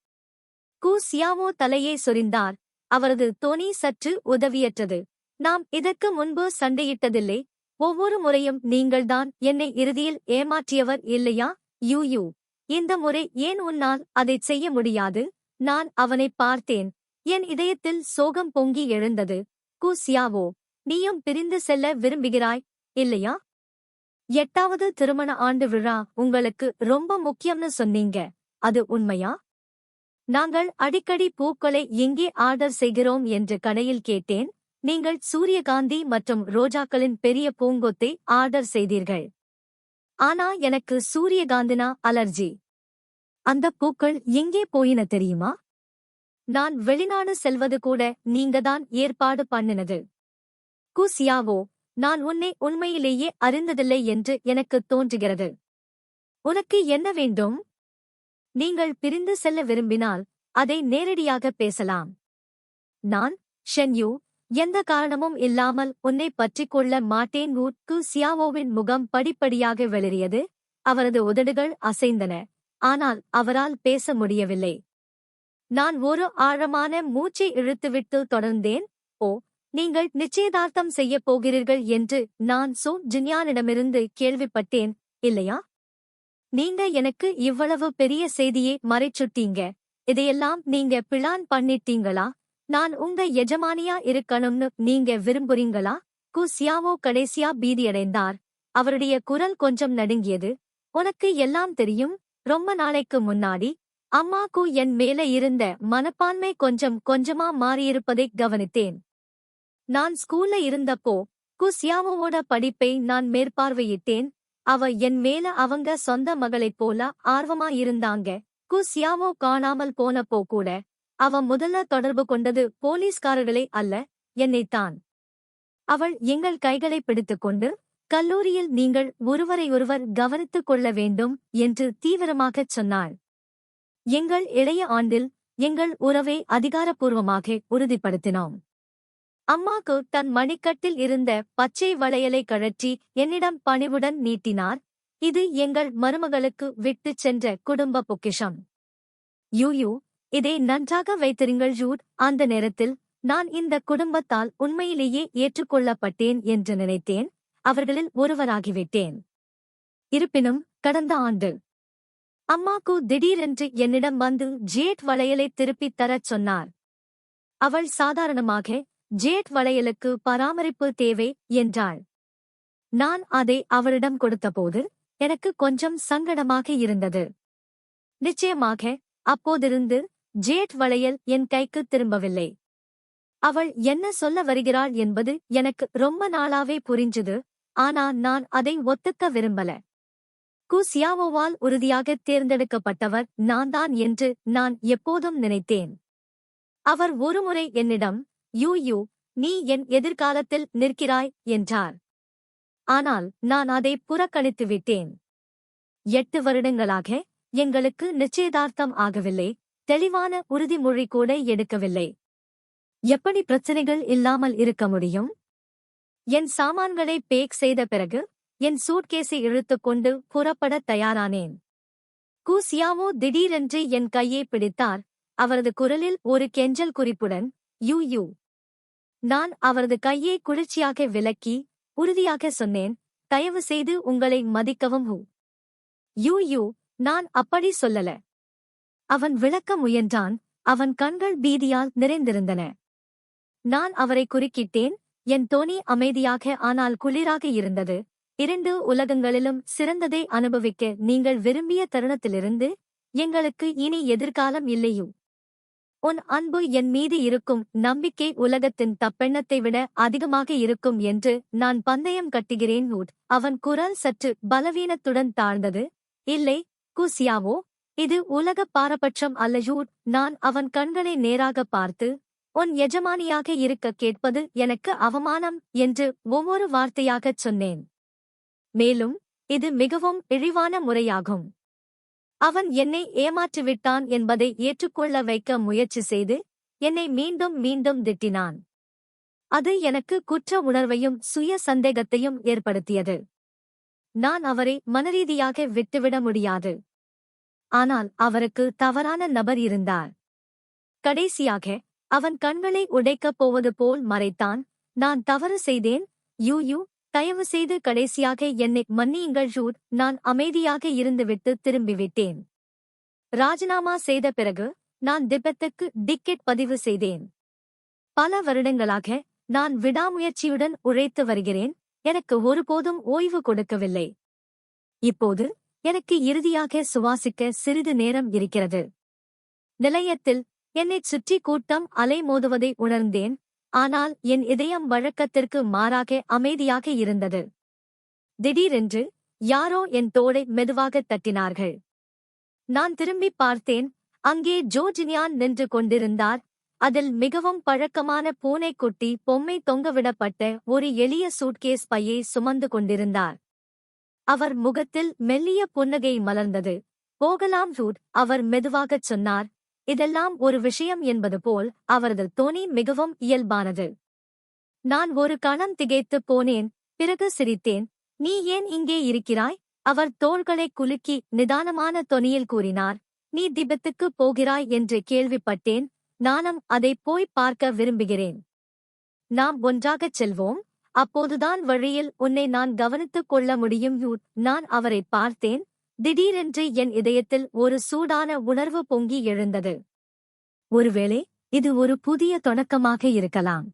கு சியாவோ தலையை சொரிந்தார். அவரது தொனி சற்று உதவியற்றது. நாம் இதற்கு முன்பு சண்டையிட்டதில்லை. ஒவ்வொரு முறையும் நீங்கள்தான் என்னை இறுதியில் ஏமாற்றியவர், இல்லையா? யூ இந்த முறை ஏன் உன்னால் அதைச் செய்ய முடியாது? நான் அவனைப் பார்த்தேன். என் இதயத்தில் சோகம் பொங்கி எழுந்தது. கு சியாவோ, நீயும் பிரிந்து செல்ல விரும்புகிறாய், இல்லையா? 8வது திருமண ஆண்டு விழா உங்களுக்கு ரொம்ப முக்கியம்னு சொன்னீங்க, அது உண்மையா? நாங்கள் அடிக்கடி பூக்களை எங்கே ஆர்டர் செய்கிறோம் என்று கடையில் கேட்டேன். நீங்கள் சூரியகாந்தி மற்றும் ரோஜாக்களின் பெரிய பூங்கொத்தை ஆர்டர் செய்தீர்கள். ஆனா எனக்கு சூரியகாந்தினா அலர்ஜி. அந்த பூக்கள் எங்கே போயின தெரியுமா? நான் வெளிநாடு செல்வது கூட நீங்கதான் ஏற்பாடு பண்ணினது. கு சியாவோ, நான் உன்னை உண்மையிலேயே அறிந்ததில்லை என்று எனக்குத் தோன்றுகிறது. உனக்கு என்ன வேண்டும்? நீங்கள் பிரிந்து செல்ல விரும்பினால் அதை நேரடியாக பேசலாம். நான் ஷென்யூ எந்த காரணமும் இல்லாமல் உன்னை பற்றிக் கொள்ள மாட்டேன். கு சியாவோவின் முகம் படிப்படியாக வெளிறியது. அவரது உதடுகள் அசைந்தன. ஆனால் அவரால் பேச முடியவில்லை. நான் ஒரு ஆழமான மூச்சை இழுத்துவிட்டு தொடர்ந்தேன். ஓ, நீங்கள் நிச்சயதார்த்தம் செய்யப் போகிறீர்கள் என்று நான் ஜின்யானிடமிருந்து கேள்விப்பட்டேன், இல்லையா? நீங்க எனக்கு இவ்வளவு பெரிய செய்தியை மறைச்சுட்டீங்க. இதையெல்லாம் நீங்க பிளான் பண்ணிட்டீங்களா? நான் உங்க எஜமானியா இருக்கணும்னு நீங்க விரும்புறீங்களா? கு சியாவோ கடைசியா பீதியடைந்தார். அவருடைய குரல் கொஞ்சம் நடுங்கியது. உனக்கு எல்லாம் தெரியும். ரொம்ப நாளைக்கு முன்னாடி அம்மாக்கு என் மேல இருந்த மனப்பான்மை கொஞ்சம் கொஞ்சமா மாறியிருப்பதைக் கவனித்தேன். நான் ஸ்கூல்ல இருந்தப்போ கு சியாவோவோட படிப்பை நான் மேற்பார்வையிட்டேன். அவ என் மேல அவங்க சொந்த மகளைப் போல ஆர்வமா இருந்தாங்க. கு சியாவோ காணாமல் போனப்போ கூட அவ முதல்ல தொடர்பு கொண்டது போலீஸ்காரர்களை அல்ல, என்னைத்தான். அவள் எங்கள் கைகளை பிடித்துக்கொண்டு, கல்லூரியில் நீங்கள் ஒருவரையொருவர் கவனித்துக் கொள்ள வேண்டும் என்று தீவிரமாகச் சொன்னாள். எங்கள் இளைய ஆண்டில் எங்கள் உறவை அதிகாரப்பூர்வமாக உறுதிப்படுத்தினோம். அம்மாக்கு தன் மணிக்கட்டில் இருந்த பச்சை வளையலை கழற்றி என்னிடம் பணிவுடன் நீட்டினார். இது எங்கள் மருமகளுக்கு விட்டுச் சென்ற குடும்ப பொக்கிஷம். யூ இதை நன்றாக வைத்திருங்கள் ஜூட். அந்த நேரத்தில் நான் இந்த குடும்பத்தால் உண்மையிலேயே ஏற்றுக்கொள்ளப்பட்டேன் என்று நினைத்தேன். அவர்களில் ஒருவராகிவிட்டேன். இருப்பினும் கடந்த ஆண்டு அம்மாக்கு திடீரென்று என்னிடம் வந்து ஜேட் வளையலை திருப்பித் தரச் சொன்னார். அவள் சாதாரணமாக, ஜேட் வளையலுக்கு பராமரிப்பு தேவை என்றாள். நான் அதை அவளிடம் கொடுத்தபோது எனக்கு கொஞ்சம் சங்கடமாக இருந்தது. நிச்சயமாக, அப்போதிருந்து ஜேட் வளையல் என் கைக்கு திரும்பவில்லை. அவள் என்ன சொல்ல வருகிறாள் என்பது எனக்கு ரொம்ப நாளாவே புரிஞ்சுது. ஆனா நான் அதை ஒத்துக்க விரும்பல. குசியாவோவால் உறுதியாக தேர்ந்தெடுக்கப்பட்டவர் நான்தான் என்று நான் எப்போதும் நினைத்தேன். அவர் ஒருமுறை என்னிடம், யூ நீ என் எதிர்காலத்தில் நிற்கிறாய் என்றார். ஆனால் நான் அதை புறக்கணித்து விட்டேன். 8 வருடங்களாக எங்களுக்கு நிச்சயதார்த்தம் ஆகவில்லை. தெளிவான உறுதிமொழி கூட எடுக்கவில்லை. எப்படி பிரச்சனைகள் இல்லாமல் இருக்க முடியும்? என் சாமான்களை பேக் செய்த பிறகு என் சூட்கேஸை இழுத்துக்கொண்டு புறப்பட தயாரானேன். குசியாவோ திடீரென்று என் கையை பிடித்தார். அவரது குரலில் ஒரு கெஞ்சல் குறிப்புடன், யூ. நான் அவரது கையை குளிர்ச்சியாக விலக்கி உறுதியாக சொன்னேன், தயவு செய்து உங்களை மதிக்கவும். யூ நான் அப்படி சொல்லல. அவன் விளக்க முயன்றான். அவன் கண்கள் பீதியால் நிறைந்திருந்தன. நான் அவரை குறுக்கிட்டேன். என் தோணி அமைதியாக ஆனால் குளிராக இருந்தது. 2 உலகங்களிலும் சிறந்ததை அனுபவிக்க நீங்கள் விரும்பிய தருணத்திலிருந்து எங்களுக்கு இனி எதிர்காலம் இல்லையோ. உன் அன்பு என் மீது இருக்கும் நம்பிக்கை உலகத்தின் தப்பெண்ணத்தை விட அதிகமாக இருக்கும் என்று நான் பந்தயம் கட்டுகிறேன். அவன் குரல் சற்று பலவீனத்துடன் தாழ்ந்தது. இல்லை, குசியாவோ, இது உலக பாரபட்சம் அல்ல. நான் அவன் கண்களை நேராக பார்த்து, உன் எஜமானியாக இருக்க கேட்பது எனக்கு அவமானம் என்று ஒவ்வொரு வார்த்தையாகச் சொன்னேன். மேலும் இது மிகவும் இழிவான முறையாகும். அவன் என்னை ஏமாற்றிவிட்டான் என்பதை ஏற்றுக்கொள்ள வைக்க முயற்சி செய்து என்னை மீண்டும் மீண்டும் திட்டினான். அது எனக்கு குற்ற உணர்வையும் சுய சந்தேகத்தையும் ஏற்படுத்தியது. நான் அவரை மனரீதியாக விட்டுவிட முடியாது. ஆனால் அவருக்கு தவறான நபர் இருந்தார். கடைசியாக அவன் கண்களை உடைக்கப் போவது போல் மறைத்தான். நான் தவறு செய்தேன். யூ தயவு செய்து கடைசியாக என்னை மன்னியுங்கள். நான் அமைதியாக இருந்துவிட்டு திரும்பிவிட்டேன். ராஜினாமா செய்த பிறகு நான் திபெத்துக்கு டிக்கெட் பதிவு செய்தேன். பல வருடங்களாக நான் விடாமுயற்சியுடன் உழைத்து வருகிறேன். எனக்கு ஒருபோதும் ஓய்வு கொடுக்கவில்லை. இப்போது எனக்கு இறுதியாக சுவாசிக்க சிறிது நேரம் இருக்கிறது. நிலையத்தில் என்னைச் சுற்றி கூட்டம் அலைமோதுவதை உணர்ந்தேன். ஆனால் என் இதயம் வழக்கத்திற்கு மாறாக அமைதியாக இருந்தது. திடீரென்று யாரோ என் தோளை மெதுவாகத் தட்டினார்கள். நான் திரும்பிப் பார்த்தேன். அங்கே ஜோர்ஜினியான் நின்று கொண்டிருந்தார். அதில் மிகவும் பழக்கமான பூனைக்குட்டி பொம்மை தொங்கவிடப்பட்ட ஒரு எளிய சூட்கேஸ் பையை சுமந்து கொண்டிருந்தார். அவர் முகத்தில் மெல்லிய புன்னகை மலர்ந்தது. போகலாம். அவர் மெதுவாகச் சொன்னார். இதெல்லாம் ஒரு விஷயம் என்பது போல் அவரது தொனி மிகவும் இயல்பானது. நான் ஒரு கணம் திகைத்துப் போனேன். பிறகு சிரித்தேன். நீ ஏன் இங்கே இருக்கிறாய்? அவர் தோள்களை குலுக்கி நிதானமான தொனியில் கூறினார். நீ திபெத்துக்கு போகிறாய் என்று கேள்விப்பட்டேன். நானும் அதை போய் பார்க்க விரும்புகிறேன். நாம் ஒன்றாகச் செல்வோம். அப்போதுதான் வழியில் உன்னை நான் கவனித்துக் கொள்ள முடியும். நான் அவரை பார்த்தேன். திடீரென்று என் இதயத்தில் ஒரு சூடான உணர்வு பொங்கி எழுந்தது. ஒருவேளை இது ஒரு புதிய தொடக்கமாக இருக்கலாம்.